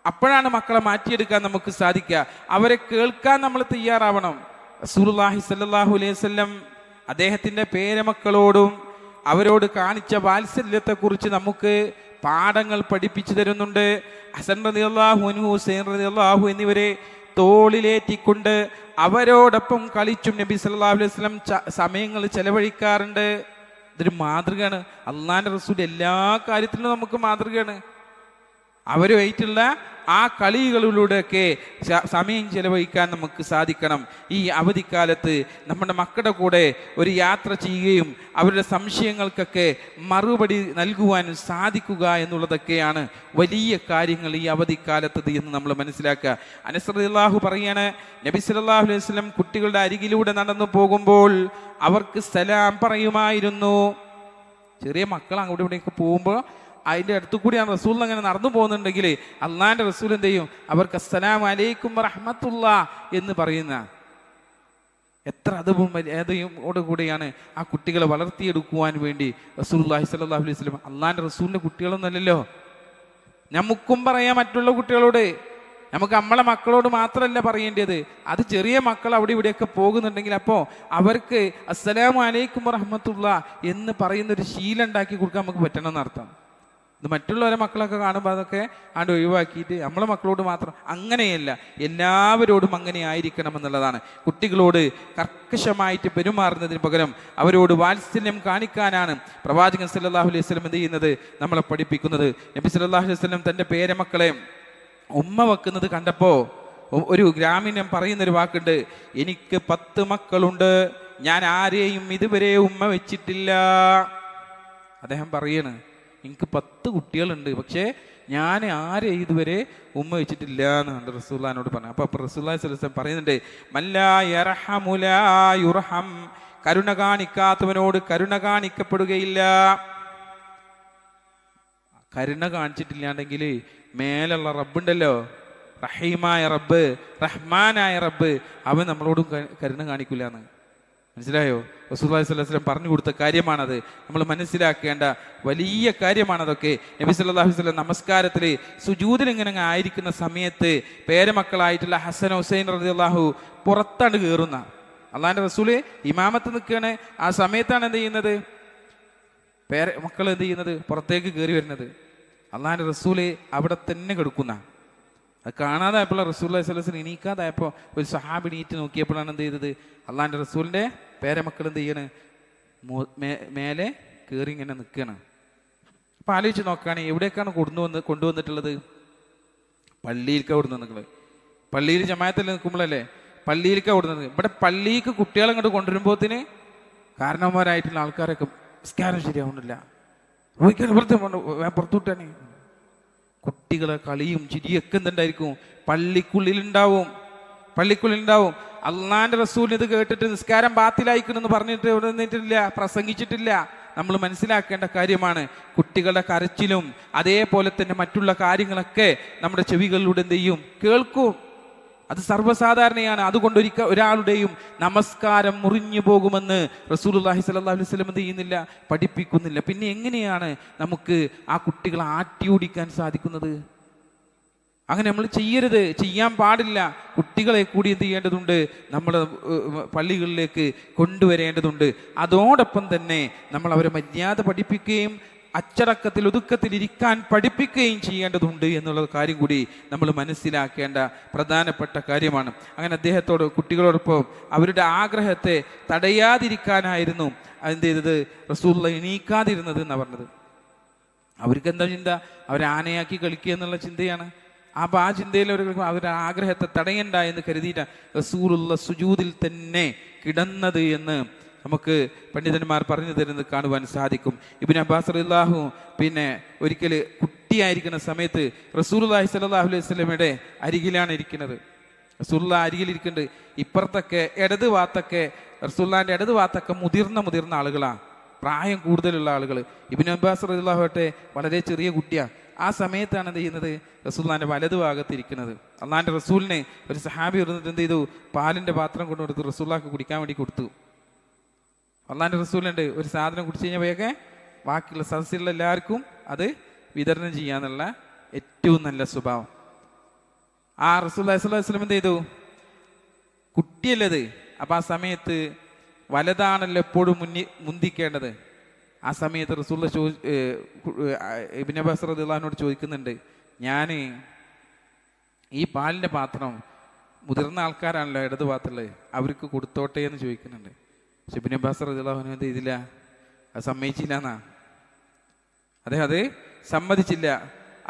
അപ്പോഴാണ് മക്കളെ മാറ്റിയെടുക്കാൻ നമുക്ക് സാധിക്കുക. അവരെ കേൾക്കാൻ നമ്മൾ തയ്യാറാവണം. റസൂലുള്ളാഹി സ്വല്ലല്ലാഹു അലൈഹി വസല്ലം അദ്ദേഹത്തിൻ്റെ പേരമക്കളോടും അവരോട് കാണിച്ച വാത്സല്യത്തെക്കുറിച്ച് നമുക്ക് പാഠങ്ങൾ പഠിപ്പിച്ചു തരുന്നുണ്ട്. ഹസൻ റളിയല്ലാഹു അൻഹു, ഹുസൈൻ റളിയല്ലാഹു എന്നിവരെ തോളിലേറ്റിക്കൊണ്ട് അവരോടൊപ്പം കളിച്ചും നബി സല്ലല്ലാഹു അലൈഹി വസല്ലം സമയങ്ങൾ ചെലവഴിക്കാറുണ്ട്. ഇതൊരു മാതൃകയാണ്. അള്ളാഹിൻ്റെ റസൂൽ എല്ലാ കാര്യത്തിലും നമുക്ക് മാതൃകയാണ്. അവരുമായിട്ടുള്ള ആ കളികളിലൂടെയൊക്കെ സമയം ചെലവഴിക്കാൻ നമുക്ക് സാധിക്കണം. ഈ അവധിക്കാലത്ത് നമ്മുടെ മക്കളുടെ കൂടെ ഒരു യാത്ര ചെയ്യുകയും അവരുടെ സംശയങ്ങൾക്കൊക്കെ മറുപടി നൽകുവാനും സാധിക്കുക എന്നുള്ളതൊക്കെയാണ് വലിയ കാര്യങ്ങൾ ഈ അവധിക്കാലത്ത് എന്ന് നമ്മൾ മനസ്സിലാക്കുക. അനസ് റളിയല്ലാഹു പറയാണ്, നബി സല്ലല്ലാഹു അലൈഹി വസല്ലം കുട്ടികളുടെ അരികിലൂടെ നടന്നു പോകുമ്പോൾ അവർക്ക് സലാം പറയുമായിരുന്നു. ചെറിയ മക്കൾ അങ്ങോട്ട് ഇവിടേക്ക് പോകുമ്പോൾ അതിൻ്റെ അടുത്തു കൂടിയാണ് റസൂൽ അങ്ങനെ നടന്നു പോകുന്നുണ്ടെങ്കിൽ അള്ളാഹിൻ്റെ റസൂൽ എന്ത് ചെയ്യും? അവർക്ക് അസ്സലാമു അലൈക്കും റഹ്മത്തുള്ളാഹി എന്ന് പറയുന്ന എത്ര അദബും മര്യാദയോടുകൂടിയാണ് ആ കുട്ടികളെ വളർത്തിയെടുക്കുവാൻ വേണ്ടി റസൂലുള്ളാഹി സ്വല്ലല്ലാഹു അലൈഹി വസല്ലം. അള്ളാഹിൻ്റെ റസൂലിൻ്റെ കുട്ടികളൊന്നുമല്ലല്ലോ, നമുക്കും പറയാം മറ്റുള്ള കുട്ടികളോട്. നമുക്ക് നമ്മളെ മക്കളോട് മാത്രമല്ല പറയേണ്ടത്. അത് ചെറിയ മക്കൾ അവിടെ ഇവിടെയൊക്കെ പോകുന്നുണ്ടെങ്കിൽ അപ്പോൾ അവർക്ക് അസ്സലാമു അലൈക്കും റഹ്മത്തുള്ളാഹി എന്ന് പറയുന്നൊരു ശീലം ഉണ്ടാക്കി കൊടുക്കാൻ നമുക്ക് പറ്റണം എന്നർത്ഥം. ഇത് മറ്റുള്ളവരെ മക്കളൊക്കെ കാണുമ്പോൾ അതൊക്കെ ഒഴിവാക്കിയിട്ട് നമ്മളെ മക്കളോട് മാത്രം, അങ്ങനെയല്ല, എല്ലാവരോടും അങ്ങനെ ആയിരിക്കണം എന്നുള്ളതാണ്. കുട്ടികളോട് കർക്കശമായിട്ട് പെരുമാറുന്നതിന് പകരം അവരോട് വാത്സല്യം കാണിക്കാനാണ് പ്രവാചകൻ സല്ലല്ലാഹു അലൈഹി വസല്ലം എന്ത് ചെയ്യുന്നത്? നമ്മളെ പഠിപ്പിക്കുന്നത്. നബി സല്ലല്ലാഹു അലൈഹി വസല്ലം തൻ്റെ പേരമക്കളെ ഉമ്മ വെക്കുന്നത് കണ്ടപ്പോൾ ഒരു ഗ്രാമീണൻ പറയുന്നൊരു വാക്കുണ്ട്, എനിക്ക് 10 മക്കളുണ്ട്, ഞാൻ ആരെയും ഇതുവരെ ഉമ്മ വെച്ചിട്ടില്ല. അദ്ദേഹം പറയാണ്, എനിക്ക് 10 കുട്ടികളുണ്ട്, പക്ഷേ ഞാൻ ആരെയും ഇതുവരെ ഉമ്മ വെച്ചിട്ടില്ല എന്ന് റസൂലുള്ളാഹിനോട് പറഞ്ഞു. അപ്പോൾ റസൂലുള്ളാഹി സ്വല്ലല്ലാഹു അലൈഹി വസല്ലം പറയുന്നുണ്ട്, മല്ലാ യർഹമു ലാ യുർഹം, കരുണ കാണിക്കാത്തവനോട് കരുണ കാണിക്കപ്പെടുകയില്ല. കരുണ കാണിച്ചിട്ടില്ലാണ്ടെങ്കിൽ മേലുള്ള റബ്ബുണ്ടല്ലോ, റഹീമായ റബ്ബ്, റഹ്മാനായ റബ്ബ്, അവൻ നമ്മളോടും കരുണ കാണിക്കില്ല എന്ന്. മനസ്സിലായോ? റസൂലുള്ളാഹി സ്വല്ലല്ലാഹു അലൈഹി വസല്ലം പറഞ്ഞു കൊടുത്ത കാര്യമാണത്. നമ്മൾ മനസ്സിലാക്കേണ്ട വലിയ കാര്യമാണതൊക്കെ. നബി സല്ലല്ലാഹു അലൈഹി വസല്ലം നമസ്കാരത്തിൽ സുജൂദിൽ ഇങ്ങനെ ആയിരിക്കുന്ന സമയത്ത് പേരമക്കളായിട്ടുള്ള ഹസൻ ഹുസൈൻ റളിയല്ലാഹു പുറത്താണ് കയറുന്ന. അള്ളാഹിൻ്റെ റസൂല് ഇമാമത്ത് നിൽക്കുകയാണ്. ആ സമയത്താണ് എന്ത് ചെയ്യുന്നത്? മക്കൾ എന്ത് ചെയ്യുന്നത്? പുറത്തേക്ക് കയറി വരുന്നത്. അള്ളാഹിൻ്റെ റസൂല് അവിടെ തന്നെ കിടക്കുന്ന. അത് കാണാതായപ്പോൾ റസൂലുള്ളാഹി സ്വല്ലല്ലാഹു അലൈഹി വസല്ലം എണീക്കാതായപ്പോൾ ഒരു സഹാബി എണീറ്റ് നോക്കിയപ്പോഴാണ് എന്ത് ചെയ്തത്? അള്ളാഹിൻ്റെ റസൂലിൻ്റെ പേരമക്കൾ എന്ത് ചെയ്യണ്? മേലെ കയറി ഇങ്ങനെ നിൽക്കുകയാണ്. അപ്പം ആലോചിച്ച് നോക്കുകയാണെങ്കിൽ എവിടേക്കാണ് കൊണ്ടുവന്നിട്ടുള്ളത്? പള്ളിയിലേക്കാണ് കൊണ്ടുവന്നിട്ടുള്ളത്. പള്ളിയിൽ ജമാഅത്തിൽ നിൽക്കുമ്പോഴല്ലേ പള്ളിയിലേക്കാണ് കൊണ്ടുവന്നത്. ഇവിടെ പള്ളിക്ക് കുട്ടികളെ ഇങ്ങോട്ട് കൊണ്ടുവരുമ്പോഴത്തിന് കാരണവന്മാരായിട്ടുള്ള ആൾക്കാരൊക്കെ നിസ്കാരം ശരിയാവുന്നില്ല, പുറത്തുവിട്ടാണ്. കുട്ടികളെ കളിയും ചിരിയൊക്കെ എന്തുണ്ടായിരിക്കും? പള്ളിക്കുള്ളിലുണ്ടാവും. അള്ളാന്റെ റസൂലിന് ഇത് കേട്ടിട്ട് നിസ്കാരം ബാത്തിലായിക്കണെന്ന് പറഞ്ഞിട്ട് ഇവിടെ നിന്നിട്ടില്ല, പ്രസംഗിച്ചിട്ടില്ല. നമ്മൾ മനസ്സിലാക്കേണ്ട കാര്യമാണ്. കുട്ടികളുടെ കരച്ചിലും അതേപോലെ തന്നെ മറ്റുള്ള കാര്യങ്ങളൊക്കെ നമ്മുടെ ചെവികളിലൂടെ എന്ത് ചെയ്യും? കേൾക്കും. അത് സർവ്വസാധാരണയാണ്. അതുകൊണ്ട് ഒരാളുടെയും നമസ്കാരം മുറിഞ്ഞു പോകുമെന്ന് റസൂലുള്ളാഹി സ്വല്ലല്ലാഹു അലൈഹി വസല്ലം എന്ത് ചെയ്യുന്നില്ല? പഠിപ്പിക്കുന്നില്ല. പിന്നെ എങ്ങനെയാണ് നമുക്ക് ആ കുട്ടികളെ ആട്ടിയോടിക്കാൻ സാധിക്കുന്നത്? അങ്ങനെ നമ്മൾ ചെയ്യരുത്, ചെയ്യാൻ പാടില്ല. കുട്ടികളെ കൂടി എന്ത് ചെയ്യേണ്ടതുണ്ട്? നമ്മൾ പള്ളികളിലേക്ക് കൊണ്ടുവരേണ്ടതുണ്ട്. അതോടൊപ്പം തന്നെ നമ്മൾ അവരെ മര്യാദ പഠിപ്പിക്കുകയും അച്ചടക്കത്തിൽ ഒതുക്കത്തിൽ ഇരിക്കാൻ പഠിപ്പിക്കുകയും ചെയ്യേണ്ടതുണ്ട് എന്നുള്ള കാര്യം കൂടി നമ്മൾ മനസ്സിലാക്കേണ്ട പ്രധാനപ്പെട്ട കാര്യമാണ്. അങ്ങനെ അദ്ദേഹത്തോട് കുട്ടികളോടൊപ്പം അവരുടെ ആഗ്രഹത്തെ തടയാതിരിക്കാനായിരുന്നു എന്ത് ചെയ്തത്? റസൂലുള്ളാഹി എണീക്കാതിരുന്നത് എന്നാണ് പറഞ്ഞത്. അവർക്ക് എന്താ ചിന്ത? അവരെ ആനയാക്കി കളിക്കുക എന്നുള്ള ചിന്തയാണ്. അപ്പോൾ ആ ചിന്തയിൽ അവരുടെ ആഗ്രഹത്തെ തടയണ്ട എന്ന് കരുതിയിട്ട് റസൂലുള്ള സുജൂദിൽ തന്നെ കിടന്നത് എന്ന് നമുക്ക് പണ്ഡിതന്മാർ പറഞ്ഞു തരുന്നത് കാണുവാൻ സാധിക്കും. ഇബ്നു അബ്ബാസ് റളിയല്ലാഹു പിന്നെ ഒരിക്കൽ കുട്ടിയായിരിക്കുന്ന സമയത്ത് റസൂലുള്ളാഹി സ്വല്ലല്ലാഹു അലൈഹി വസല്ലമയുടെ അരികിലാണ് ഇരിക്കുന്നത്. റസൂലുള്ളാഹി അരികിലിരിക്കുന്നുണ്ട്. ഇപ്പുറത്തൊക്കെ ഇടത് ഭാഗത്തൊക്കെ റസൂലുള്ളാഹിന്റെ ഇടത് ഭാഗത്തൊക്കെ മുതിർന്ന ആളുകളാണ്. പ്രായം കൂടുതലുള്ള ആളുകൾ. ഇബ്നു അബ്ബാസ് റളിയല്ലാഹു അൻഹു വളരെ ചെറിയ കുട്ടിയാണ്. ആ സമയത്താണ് എന്ത് ചെയ്യുന്നത്, റസൂലുള്ളാഹിന്റെ വലതു ഭാഗത്ത് ഇരിക്കുന്നത്. അള്ളാഹിന്റെ റസൂലിനെ ഒരു സഹാബി ഇരുന്നിട്ട് എന്ത് ചെയ്തു, പാലിന്റെ പാത്രം കൊണ്ടു കൊടുത്ത് റസൂലുള്ളാഹിക്ക് കുടിക്കാൻ വേണ്ടി കൊടുത്തു. അള്ളാഹിന്റെ റസൂലുണ്ട് ഒരു സാധനം കുടിച്ചു കഴിഞ്ഞാൽ വേഗം ബാക്കിയുള്ള സദസ്സിലുള്ള എല്ലാവർക്കും അത് വിതരണം ചെയ്യാന്നുള്ള ഏറ്റവും നല്ല സ്വഭാവം. ആ റസൂലുള്ളാഹി സ്വല്ലല്ലാഹു അലൈഹി വസല്ലം എന്ത് ചെയ്തു, കുട്ടിയല്ലത്. അപ്പൊ ആ സമയത്ത് വലതാണല്ലോ എപ്പോഴും മുന്തിക്കേണ്ടത്. ആ സമയത്ത് റസൂലുള്ള ഇബ്നു അബ്ബാസ് റളിയല്ലാഹു അൻഹു ചോദിക്കുന്നുണ്ട്, ഞാൻ ഈ പാലിന്റെ പാത്രം മുതിർന്ന ആൾക്കാരാണല്ലോ ഇടത് ഭാഗത്തുള്ളത്, അവർക്ക് കൊടുത്തോട്ടെ എന്ന് ചോദിക്കുന്നുണ്ട്. പക്ഷെ ഇബ്നു അബ്ബാസ് റളിയല്ലാഹു അൻഹു എന്ത് ചെയ്തില്ല, അത് സമ്മതിച്ചില്ല എന്നാ. അദ്ദേഹം അത് സമ്മതിച്ചില്ല.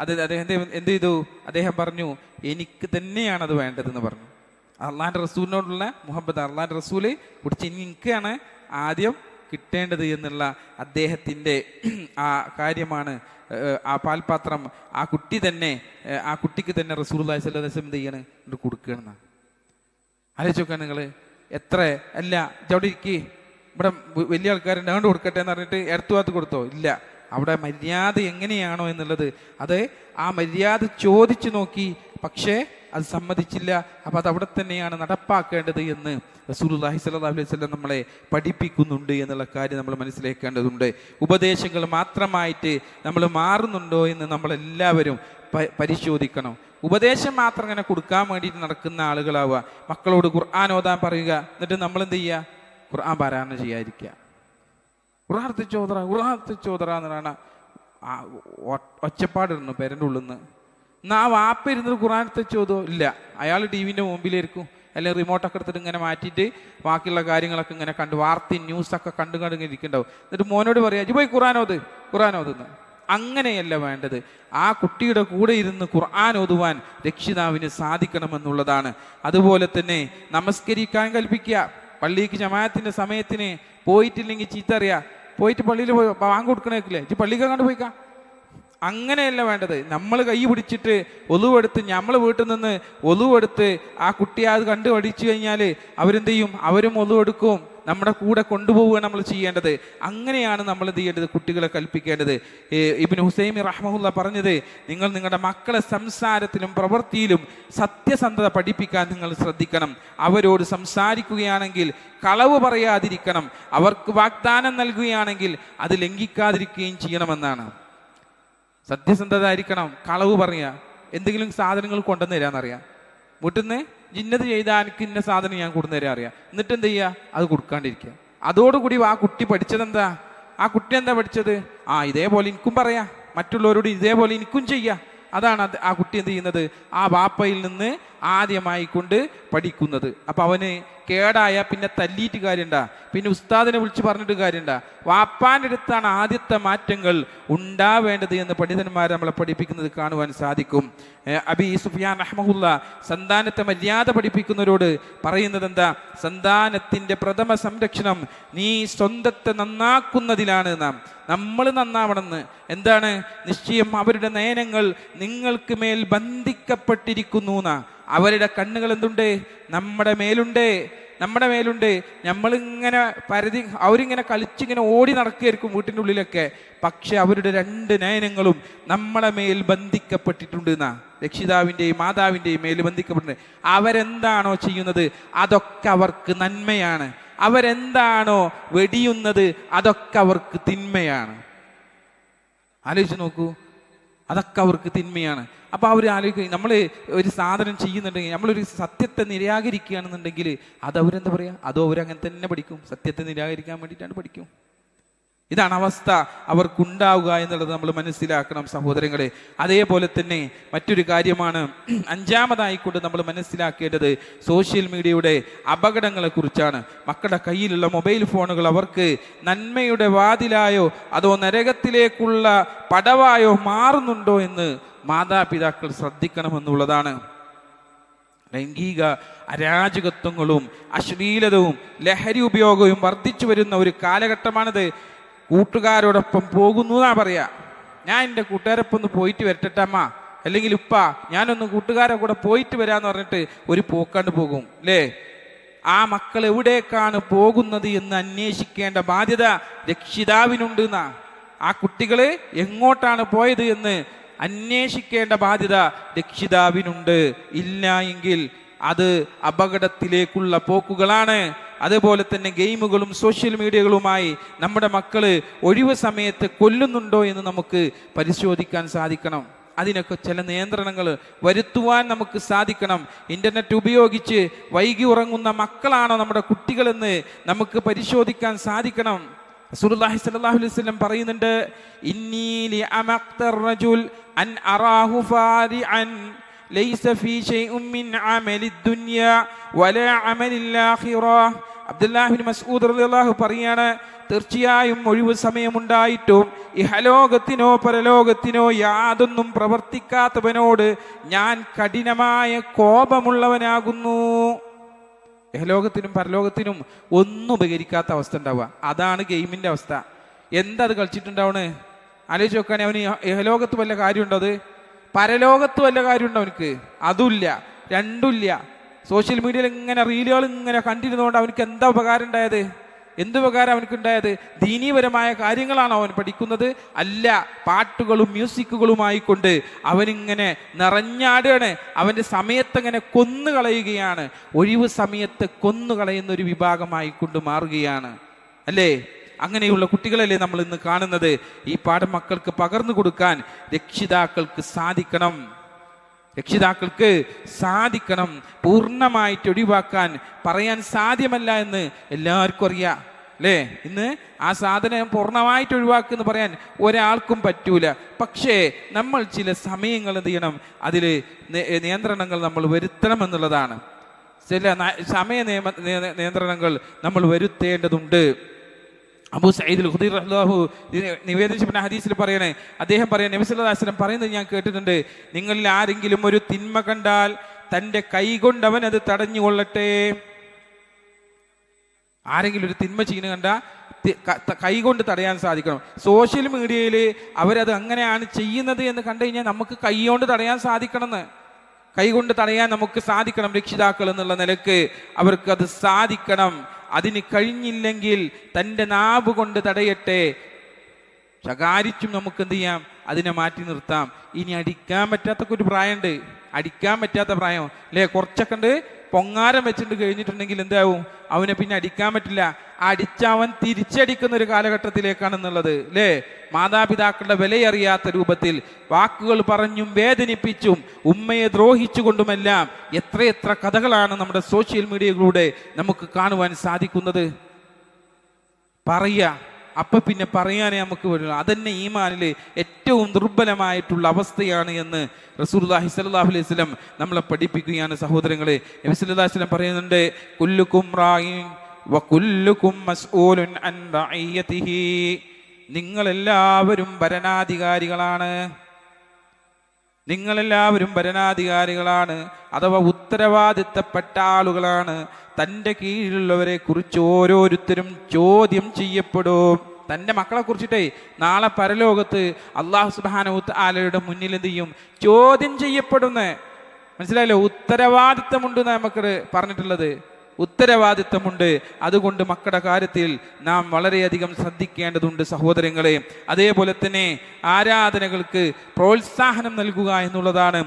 അദ്ദേഹം എന്ത് ചെയ്തു, അദ്ദേഹം പറഞ്ഞു എനിക്ക് തന്നെയാണ് അത് വേണ്ടതെന്ന് പറഞ്ഞു. അള്ളാഹിന്റെ റസൂലിനോടുള്ള മുഹബ്ബത്ത്, അള്ളാഹിന്റെ റസൂല് കുടിച്ച് എനിക്കാണ് ആദ്യം കിട്ടേണ്ടത് എന്നുള്ള അദ്ദേഹത്തിൻ്റെ ആ കാര്യമാണ്. ആ പാൽപാത്രം ആ കുട്ടിക്ക് തന്നെ റസൂലുള്ളാഹി സ്വല്ലല്ലാഹു അലൈഹി വസല്ലം എന്ത് ചെയ്യാണ്, കൊടുക്കുകയാണെന്നാണ്. ആലോചിച്ച് നോക്കാൻ നിങ്ങൾ. എത്ര അല്ല അവിടെ ഇരിക്കി, ഇവിടെ വലിയ ആൾക്കാരുണ്ട് അങ്ങോട്ട് കൊടുക്കട്ടെ എന്ന് പറഞ്ഞിട്ട് ഇടത്തു ഭാഗത്ത് കൊടുത്തോ? ഇല്ല. അവിടെ മര്യാദ എങ്ങനെയാണോ എന്നുള്ളത് അത് ആ മര്യാദ ചോദിച്ചു നോക്കി, പക്ഷേ അത് സമ്മതിച്ചില്ല. അപ്പം അത് അവിടെ തന്നെയാണ് നടപ്പാക്കേണ്ടത് എന്ന് റസൂലുള്ളാഹി സ്വല്ലല്ലാഹു അലൈഹി വസല്ലം നമ്മളെ പഠിപ്പിക്കുന്നുണ്ട് എന്നുള്ള കാര്യം നമ്മൾ മനസ്സിലാക്കേണ്ടതുണ്ട്. ഉപദേശങ്ങൾ മാത്രമായിട്ട് നമ്മൾ മാറുന്നുണ്ടോ എന്ന് നമ്മളെല്ലാവരും പരിശോധിക്കണം. ഉപദേശം മാത്രം ഇങ്ങനെ കൊടുക്കാൻ വേണ്ടിയിട്ട് നടക്കുന്ന ആളുകളാവുക. മക്കളോട് ഖുർആൻ ഓതാൻ പറയുക, എന്നിട്ട് നമ്മൾ എന്ത് ചെയ്യുക, ഖുർആൻ പാരായണം ചെയ്യാതിരിക്കുക. ഖുർആൻ ചോദറ എന്ന് പറയണ ഒച്ചപ്പാടിരുന്നു പേരൻ്റെ ഉള്ളിൽ നിന്ന്. എന്നാൽ ആ വാപ്പ ഇരുന്നത് ഖുർആൻ ചോദോ? ഇല്ല. അയാൾ ടി വിൻ്റെ മുമ്പിലായിരിക്കും, അല്ലെങ്കിൽ റിമോട്ടൊക്കെ എടുത്തിട്ട് ഇങ്ങനെ മാറ്റിയിട്ട് ബാക്കിയുള്ള കാര്യങ്ങളൊക്കെ ഇങ്ങനെ കണ്ട് വാർത്തയും ന്യൂസൊക്കെ കണ്ടിങ്ങനെ ഇരിക്കുന്നുണ്ടാവും. എന്നിട്ട് മോനോട് പറയാം, ഇജ്ജ് പോയി ഖുർആൻ ഓതുന്നു. അങ്ങനെയല്ല വേണ്ടത്. ആ കുട്ടിയുടെ കൂടെ ഇരുന്ന് ഖുർആൻ ഓതുവാൻ രക്ഷിതാവിന് സാധിക്കണമെന്നുള്ളതാണ്. അതുപോലെ തന്നെ നമസ്കരിക്കാൻ കൽപ്പിക്കുക. പള്ളിക്ക് ജമാഅത്തിന്റെ സമയത്തിന് പോയിട്ടില്ലെങ്കിൽ ചീത്ത അറിയാ, പോയിട്ട് പള്ളിയിൽ വാങ്ങി കൊടുക്കണേക്കില്ലേ, ഇജ്ജ് പള്ളിക്ക് കണ്ടു പോയിക്കാ. അങ്ങനെയല്ല വേണ്ടത്. നമ്മൾ കൈ പിടിച്ചിട്ട് ഒലുവെടുത്ത് നമ്മൾ വീട്ടിൽ നിന്ന് ഒലുവെടുത്ത് ആ കുട്ടിയെ അത് കണ്ടു പഠിച്ചു കഴിഞ്ഞാൽ അവരെന്ത് ചെയ്യും, അവരും ഒലുവെടുക്കും, നമ്മുടെ കൂടെ കൊണ്ടുപോവുകയാണ് നമ്മൾ ചെയ്യേണ്ടത്. അങ്ങനെയാണ് നമ്മൾ എന്ത് ചെയ്യേണ്ടത്, കുട്ടികളെ കൽപ്പിക്കേണ്ടത്. ഇബ്നു ഹുസൈമി റഹ്മഹുല്ല പറഞ്ഞത്, നിങ്ങൾ നിങ്ങളുടെ മക്കളെ സംസാരത്തിലും പ്രവൃത്തിയിലും സത്യസന്ധത പഠിപ്പിക്കാൻ നിങ്ങൾ ശ്രദ്ധിക്കണം. അവരോട് സംസാരിക്കുകയാണെങ്കിൽ കളവ് പറയാതിരിക്കണം. അവർക്ക് വാഗ്ദാനം നൽകുകയാണെങ്കിൽ അത് ലംഘിക്കാതിരിക്കുകയും ചെയ്യണമെന്നാണ്. സത്യസന്ധത ആയിരിക്കണം. കളവ് പറയുക, എന്തെങ്കിലും സാധനങ്ങൾ കൊണ്ടുവന്ന് തരാന്നറിയാം, വീട്ടിൽ നിന്ന് ജിന്നത് ചെയ്താൽ എനിക്ക് ഇന്ന സാധനം ഞാൻ കൊണ്ടുവന്ന് തരാൻ അറിയാം, എന്നിട്ട് എന്ത് ചെയ്യുക, അത് കൊടുക്കാണ്ടിരിക്കുക. അതോടുകൂടി ആ കുട്ടി പഠിച്ചതെന്താ, ആ കുട്ടി എന്താ പഠിച്ചത്, ഇതേപോലെ എനിക്കും പറയാം, മറ്റുള്ളവരോട് ഇതേപോലെ എനിക്കും ചെയ്യാം. അതാണ് ആ കുട്ടി എന്ത് ചെയ്യുന്നത്, ആ വാപ്പയിൽ നിന്ന് ആദ്യമായി കൊണ്ട് പഠിക്കുന്നത്. അപ്പം അവന് കേടായ പിന്നെ തല്ലിയിട്ട് കാര്യമുണ്ടാ, പിന്നെ ഉസ്താദിനെ വിളിച്ച് പറഞ്ഞിട്ട് കാര്യമുണ്ടാ. വാപ്പാൻ്റെ അടുത്താണ് ആദ്യത്തെ മാറ്റങ്ങൾ ഉണ്ടാവേണ്ടത് എന്ന് പണ്ഡിതന്മാർ നമ്മളെ പഠിപ്പിക്കുന്നത് കാണുവാൻ സാധിക്കും. അബി സുഫിയാൻ റഹ്മഹുല്ല സന്താനത്തെ മര്യാദ പഠിപ്പിക്കുന്നവരോട് പറയുന്നത് എന്താ, സന്താനത്തിൻ്റെ പ്രഥമ സംരക്ഷണം നീ സ്വന്തത്തെ നന്നാക്കുന്നതിലാണ്. നമ്മൾ നന്നാവണമെന്ന്. എന്താണ് നിശ്ചയം, അവരുടെ നയനങ്ങൾ നിങ്ങൾക്ക് മേൽ ബന്ധിക്കപ്പെട്ടിരിക്കുന്നു. അവരുടെ കണ്ണുകൾ എന്തുണ്ട്, നമ്മുടെ മേലുണ്ട്. നമ്മളിങ്ങനെ അവരിങ്ങനെ കളിച്ചിങ്ങനെ ഓടി നടക്കുകയായിരിക്കും വീട്ടിൻ്റെ ഉള്ളിലൊക്കെ, പക്ഷെ അവരുടെ രണ്ട് നയനങ്ങളും നമ്മളെ മേൽ ബന്ധിക്കപ്പെട്ടിട്ടുണ്ട് എന്നാ. രക്ഷിതാവിൻ്റെയും മാതാവിൻ്റെയും മേൽ ബന്ധിക്കപ്പെട്ടിട്ടുണ്ട്. അവരെന്താണോ ചെയ്യുന്നത് അതൊക്കെ അവർക്ക് നന്മയാണ്. അവരെന്താണോ വെടിയുന്നത് അതൊക്കെ അവർക്ക് തിന്മയാണ്. ആലോചിച്ച് നോക്കൂ, അതൊക്കെ അവർക്ക് തിന്മയാണ്. അപ്പോൾ അവർ ആലോചിക്കും, നമ്മൾ ഒരു സാധനം ചെയ്യുന്നുണ്ടെങ്കിൽ, നമ്മളൊരു സത്യത്തെ നിരാകരിക്കുകയാണെന്നുണ്ടെങ്കിൽ അത് അവരെന്താ പറയുക, അതോ അവരങ്ങനെ തന്നെ പഠിക്കും, സത്യത്തെ നിരാകരിക്കാൻ വേണ്ടിയിട്ടാണ് പഠിക്കും. ഇതാണ് അവസ്ഥ അവർക്കുണ്ടാവുക എന്നുള്ളത് നമ്മൾ മനസ്സിലാക്കണം സഹോദരങ്ങളെ. അതേപോലെ തന്നെ മറ്റൊരു കാര്യമാണ്, അഞ്ചാമതായിക്കൊണ്ട് നമ്മൾ മനസ്സിലാക്കേണ്ടത് സോഷ്യൽ മീഡിയയുടെ അപകടങ്ങളെ കുറിച്ചാണ്. മക്കളുടെ കയ്യിലുള്ള മൊബൈൽ ഫോണുകൾ അവർക്ക് നന്മയുടെ വാതിലായോ അതോ നരകത്തിലേക്കുള്ള പടവായോ മാറുന്നുണ്ടോ എന്ന് മാതാപിതാക്കൾ ശ്രദ്ധിക്കണമെന്നുള്ളതാണ്. ലൈംഗിക അരാജകത്വങ്ങളും അശ്ലീലതയും ലഹരി ഉപയോഗവും വർദ്ധിച്ചു വരുന്ന ഒരു കാലഘട്ടമാണിത്. കൂട്ടുകാരോടൊപ്പം പോകുന്നു എന്നാ പറയാ, ഞാൻ എൻ്റെ കൂട്ടുകാരൊപ്പം ഒന്ന് പോയിട്ട് വരട്ടമ്മ, അല്ലെങ്കിൽ ഉപ്പ ഞാനൊന്ന് കൂട്ടുകാരെ കൂടെ പോയിട്ട് വരാന്ന് പറഞ്ഞിട്ട് ഒരു പോക്കാണ്ട് പോകും അല്ലേ. ആ മക്കൾ എവിടേക്കാണ് പോകുന്നത് എന്ന് അന്വേഷിക്കേണ്ട ബാധ്യത രക്ഷിതാവിനുണ്ട് എന്നാ. ആ കുട്ടികള് എങ്ങോട്ടാണ് പോയത് എന്ന് അന്വേഷിക്കേണ്ട ബാധ്യത രക്ഷിതാവിനുണ്ട്. ഇല്ല എങ്കിൽ അത് അപകടത്തിലേക്കുള്ള പോക്കുകളാണ്. അതുപോലെ തന്നെ ഗെയിമുകളും സോഷ്യൽ മീഡിയകളുമായി നമ്മുടെ മക്കള് ഒഴിവ് സമയത്ത് കൊല്ലുന്നുണ്ടോ എന്ന് നമുക്ക് പരിശോധിക്കാൻ സാധിക്കണം. അതിനൊക്കെ ചില നിയന്ത്രണങ്ങൾ വരുത്തുവാൻ നമുക്ക് സാധിക്കണം. ഇൻ്റർനെറ്റ് ഉപയോഗിച്ച് വൈകി ഉറങ്ങുന്ന മക്കളാണോ നമ്മുടെ കുട്ടികളെന്ന് നമുക്ക് പരിശോധിക്കാൻ സാധിക്കണം. റസൂലുള്ളാഹി സ്വല്ലല്ലാഹു അലൈഹി വസല്ലം പറയുന്നുണ്ട്, ഇന്നി ലിഅമഖ്തർ റജുൽ അൻ അറാഹു ഫാരിഅൻ ലൈസ ഫീ ശൈഉം മിൻ അമലിദ് ദുനിയ വലാ അമലിൽ ആഖിറ. അബ്ദുല്ലാഹി ഇബ്നു മസ്ഊദ് റളിയല്ലാഹു പറയാണ്, തീർച്ചയായും ഒഴിവ് സമയമുണ്ടായിട്ടും ഇഹലോകത്തിനോ പരലോകത്തിനോ യാതൊന്നും പ്രവർത്തിക്കാത്തവനോട് ഞാൻ കഠിനമായ കോപമുള്ളവനാകുന്നു. ഇഹലോകത്തിനും പരലോകത്തിനും ഒന്നും ഉപകരിക്കാത്ത അവസ്ഥ ഉണ്ടാവുക, അതാണ് ഗെയിമിൻ്റെ അവസ്ഥ. എന്താ അത് കളിച്ചിട്ടുണ്ടാവണ്? ആലോചിച്ച് നോക്കുകയാണെങ്കിൽ അവന് ഇഹലോകത്ത് വല്ല കാര്യമുണ്ടോ? അത് പരലോകത്ത് വല്ല കാര്യമുണ്ടോ അവനക്ക്? അതുമില്ല, രണ്ടുമില്ല. സോഷ്യൽ മീഡിയയിൽ ഇങ്ങനെ റീലുകൾ ഇങ്ങനെ കണ്ടിരുന്നതുകൊണ്ട് അവനക്ക് എന്താ ഉപകാരം ഉണ്ടായത്? എന്തുപകാരം അവനക്കുണ്ടായത്? ദീനീപരമായ കാര്യങ്ങളാണോ അവൻ പഠിക്കുന്നത്? അല്ല, പാട്ടുകളും മ്യൂസിക്കുകളുമായി കൊണ്ട് അവനിങ്ങനെ നിറഞ്ഞാടുകയാണ്. അവൻ്റെ സമയത്തങ്ങനെ കൊന്നുകളയുകയാണ്. ഒഴിവ് സമയത്ത് കൊന്നുകളയുന്ന ഒരു വിഭാഗമായി കൊണ്ട് മാറുകയാണ് അല്ലേ? അങ്ങനെയുള്ള കുട്ടികളല്ലേ നമ്മൾ ഇന്ന് കാണുന്നത്. ഈ പാഠം മക്കൾക്ക് പകർന്നു കൊടുക്കാൻ രക്ഷിതാക്കൾക്ക് സാധിക്കണം. പൂർണ്ണമായിട്ട് ഒഴിവാക്കാൻ പറയാൻ സാധ്യമല്ല എന്ന് എല്ലാവർക്കും അറിയാം അല്ലേ? ഇന്ന് ആ സാധനം പൂർണ്ണമായിട്ട് ഒഴിവാക്കുമെന്ന് പറയാൻ ഒരാൾക്കും പറ്റൂല. പക്ഷേ നമ്മൾ ചില സമയങ്ങൾ എന്ത് ചെയ്യണം? അതിൽ നിയന്ത്രണങ്ങൾ നമ്മൾ വരുത്തണം എന്നുള്ളതാണ്. ചില സമയ നിയന്ത്രണങ്ങൾ നമ്മൾ വരുത്തേണ്ടതുണ്ട്. അബൂ സഈദ് ഖുദരി റളിയല്ലാഹു നിവേദിച്ച ഹദീസിൽ പറയണേ, അദ്ദേഹം പറയാൻ നബി സല്ലല്ലാഹു അലൈഹി വസല്ലം പറയുന്നത് ഞാൻ കേട്ടിട്ടുണ്ട്, നിങ്ങളിൽ ആരെങ്കിലും ഒരു തിന്മ കണ്ടാൽ തൻ്റെ കൈകൊണ്ട് അവൻ അത് തടഞ്ഞുകൊള്ളട്ടെ. ആരെങ്കിലും ഒരു തിന്മ ചെയ്യുന്ന കണ്ടാൽ കൈകൊണ്ട് തടയാൻ സാധിക്കണം. സോഷ്യൽ മീഡിയയിൽ അവരത് അങ്ങനെയാണ് ചെയ്യുന്നത് എന്ന് കണ്ടു കഴിഞ്ഞാൽ നമുക്ക് കൈകൊണ്ട് തടയാൻ സാധിക്കണമെന്ന്. കൈകൊണ്ട് തടയാൻ നമുക്ക് സാധിക്കണം. രക്ഷിതാക്കൾ എന്നുള്ള നിലക്ക് അവർക്കത് സാധിക്കണം. അതിന് കഴിഞ്ഞില്ലെങ്കിൽ തൻ്റെ നാവ് കൊണ്ട് തടയട്ടെ. ശകാരിച്ചും നമുക്ക് എന്ത് ചെയ്യാം? അതിനെ മാറ്റി നിർത്താം. ഇനി അടിക്കാൻ പറ്റാത്തൊക്കെ ഒരു പ്രായമുണ്ട്, അടിക്കാൻ പറ്റാത്ത പ്രായം അല്ലേ? കുറച്ചൊക്കെ ഉണ്ട്, പൊങ്ങാരം വെച്ചിട്ട് കഴിഞ്ഞിട്ടുണ്ടെങ്കിൽ എന്താവും? അവനെ പിന്നെ അടിക്കാൻ പറ്റില്ല. അടിച്ചവൻ തിരിച്ചടിക്കുന്ന ഒരു കാലഘട്ടത്തിലേക്കാണെന്നുള്ളത് അല്ലേ? മാതാപിതാക്കളുടെ വിലയറിയാത്ത രൂപത്തിൽ വാക്കുകൾ പറഞ്ഞും വേദനിപ്പിച്ചും ഉമ്മയെ ദ്രോഹിച്ചുകൊണ്ടുമെല്ലാം എത്രയെത്ര കഥകളാണ് നമ്മുടെ സോഷ്യൽ മീഡിയയിലൂടെ നമുക്ക് കാണുവാൻ സാധിക്കുന്നത്. അപ്പൊ പിന്നെ പറയാനേ നമുക്ക് വരുള്ളൂ. അതന്നെ ഈമാനിൽ ഏറ്റവും ദുർബലമായിട്ടുള്ള അവസ്ഥയാണ് എന്ന് റസൂലുള്ളാഹി സ്വല്ലല്ലാഹു അലൈഹി വസല്ലം നമ്മളെ പഠിപ്പിക്കുകയാണ്. സഹോദരങ്ങളെ, നബി സല്ലല്ലാഹു അലൈഹി വസല്ലം പറയുന്നുണ്ട്, കുല്ലുക്കും റായിൻ വ കുല്ലുക്കും മസ്ഊലുൻ അൻ റഇയതിഹി. നിങ്ങളെല്ലാവരും ഭരണാധികാരികളാണ്, അഥവാ ഉത്തരവാദിത്തപ്പെട്ട ആളുകളാണ്. തൻ്റെ കീഴിലുള്ളവരെ കുറിച്ച് ഓരോരുത്തരും ചോദ്യം ചെയ്യപ്പെടും. തൻ്റെ മക്കളെ കുറിച്ചിട്ടേ നാളെ പരലോകത്ത് അല്ലാഹു സുബ്ഹാനഹു വ തആലയുടെ മുന്നിൽ എന്ത് ചെയ്യും? ചോദ്യം ചെയ്യപ്പെടുന്നേ. മനസ്സിലായല്ലോ? ഉത്തരവാദിത്തമുണ്ട് നമുക്ക് പറഞ്ഞിട്ടുള്ളത്. ഉത്തരവാദിത്തമുണ്ട്. അതുകൊണ്ട് മക്കളുടെ കാര്യത്തിൽ നാം വളരെയധികം ശ്രദ്ധിക്കേണ്ടതുണ്ട് സഹോദരങ്ങളെ. അതേപോലെ തന്നെ ആരാധനകൾക്ക് പ്രോത്സാഹനം നൽകുക എന്നുള്ളതാണ്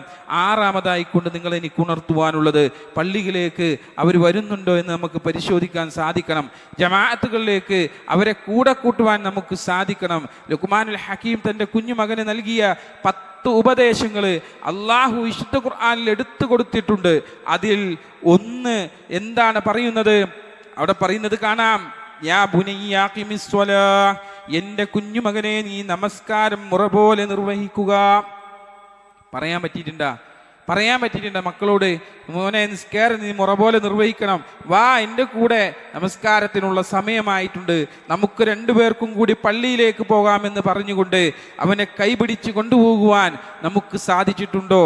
ആറാമതായിക്കൊണ്ട് നിങ്ങൾ എനിക്ക് ഉണർത്തുവാനുള്ളത്. പള്ളിയിലേക്ക് അവർ വരുന്നുണ്ടോ എന്ന് നമുക്ക് പരിശോധിക്കാൻ സാധിക്കണം. ജമാഅത്തുകളിലേക്ക് അവരെ കൂടെ കൂട്ടുവാൻ നമുക്ക് സാധിക്കണം. ലുഖ്മാനുൽ ഹക്കീം തൻ്റെ കുഞ്ഞുമകന് നൽകിയ 10 ഉപദേശങ്ങൾ അള്ളാഹു വിശുദ്ധ ഖുർആനിൽ എടുത്തു കൊടുത്തിട്ടുണ്ട്. അതിൽ ഒന്ന് എന്താണ് പറയുന്നത്? അവിടെ പറയുന്നത് കാണാം, യാ ബുനയ്യ അഖിമിസ് സ്വലാഹ്, എൻ്റെ കുഞ്ഞുമകനെ നീ നമസ്കാരം മുറ പോലെ നിർവഹിക്കുക. പറയാൻ പറ്റിയിട്ടുണ്ടോ മക്കളോട്? മോനെ നിസ്കാരം നീ മുറ പോലെ നിർവഹിക്കണം, വാ എൻ്റെ കൂടെ, നമസ്കാരത്തിനുള്ള സമയമായിട്ടുണ്ട്, നമുക്ക് 2 പേർക്കും കൂടി പള്ളിയിലേക്ക് പോകാമെന്ന് പറഞ്ഞുകൊണ്ട് അവനെ കൈപിടിച്ച് കൊണ്ടുപോകുവാൻ നമുക്ക് സാധിച്ചിട്ടുണ്ടോ?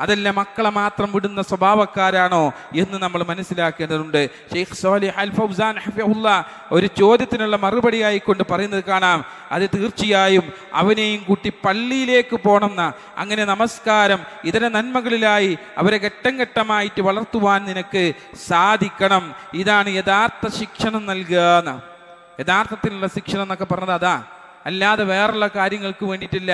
അതല്ല മക്കളെ മാത്രം വിടുന്ന സ്വഭാവക്കാരാണോ എന്ന് നമ്മൾ മനസ്സിലാക്കേണ്ടതുണ്ട്. ഷെയ്ഖ് സ്വാലിഹ് അൽ ഫൗസാൻ ഹഫിദഹുല്ലാഹ് ഒരു ചോദ്യത്തിനുള്ള മറുപടി ആയിക്കൊണ്ട് പറയുന്നത് കാണാം, അത് തീർച്ചയായും അവനെയും കൂട്ടി പള്ളിയിലേക്ക് പോകണമെന്ന, അങ്ങനെ നമസ്കാരം ഇതര നന്മകളിലായി അവരെ ഘട്ടം ഘട്ടമായിട്ട് വളർത്തുവാൻ നിനക്ക് സാധിക്കണം. ഇതാണ് യഥാർത്ഥ ശിക്ഷണം നൽകുക എന്ന. യഥാർത്ഥത്തിലുള്ള ശിക്ഷണം എന്നൊക്കെ പറഞ്ഞത് അതാ, അല്ലാതെ വേറുള്ള കാര്യങ്ങൾക്ക് വേണ്ടിയിട്ടില്ല.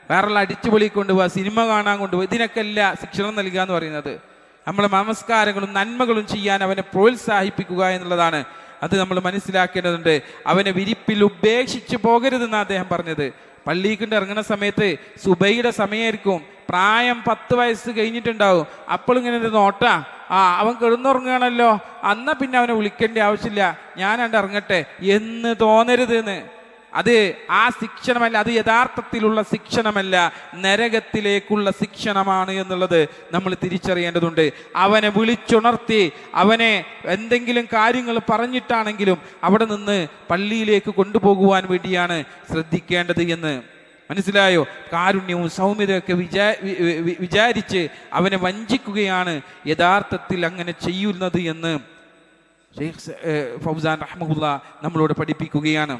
വേറുള്ള അടിച്ചുപൊളി കൊണ്ടുപോവുക, സിനിമ കാണാൻ കൊണ്ടുപോകുക, ഇതിനൊക്കെ അല്ല ശിക്ഷണം നൽകുക എന്ന് പറയുന്നത്. നമ്മൾ നമസ്കാരങ്ങളും നന്മകളും ചെയ്യാൻ അവനെ പ്രോത്സാഹിപ്പിക്കുക എന്നുള്ളതാണ്. അത് നമ്മൾ മനസ്സിലാക്കേണ്ടതുണ്ട്. അവനെ വിരിപ്പിൽ ഉപേക്ഷിച്ച് പോകരുതെന്ന് അദ്ദേഹം പറഞ്ഞത്. പള്ളിയിൽ ഇറങ്ങുന്ന സമയത്ത് സുബൈയുടെ സമയമായിരിക്കും, പ്രായം 10 വയസ്സ് കഴിഞ്ഞിട്ടുണ്ടാവും. അപ്പോൾ ഇങ്ങനെ ഒരു നോട്ടാ, അവൻ കിടന്നുറങ്ങുകയാണല്ലോ, അന്നാ പിന്നെ അവനെ വിളിക്കേണ്ട ആവശ്യമില്ല, ഞാനണ്ട് ഇറങ്ങട്ടെ എന്ന് തോന്നരുത് എന്ന്. അത് ആ ശിക്ഷണമല്ല, അത് യഥാർത്ഥത്തിലുള്ള ശിക്ഷണമല്ല, നരകത്തിലേക്കുള്ള ശിക്ഷണമാണ് എന്നുള്ളത് നമ്മൾ തിരിച്ചറിയേണ്ടതുണ്ട്. അവനെ വിളിച്ചുണർത്തി അവനെ എന്തെങ്കിലും കാര്യങ്ങൾ പറഞ്ഞിട്ടാണെങ്കിലും അവിടെ നിന്ന് പള്ളിയിലേക്ക് കൊണ്ടുപോകുവാൻ വേണ്ടിയാണ് ശ്രദ്ധിക്കേണ്ടത് എന്ന് മനസ്സിലായോ? കാരുണ്യവും സൗമ്യതയൊക്കെ വിചാരിച്ച് അവനെ വഞ്ചിക്കുകയാണ് യഥാർത്ഥത്തിൽ അങ്ങനെ ചെയ്യുന്നത് എന്ന് ഷെയ്ഖ് ഫൗസാൻ റഹ്മഹുല്ലാഹ് നമ്മളോട് പഠിപ്പിക്കുകയാണ്.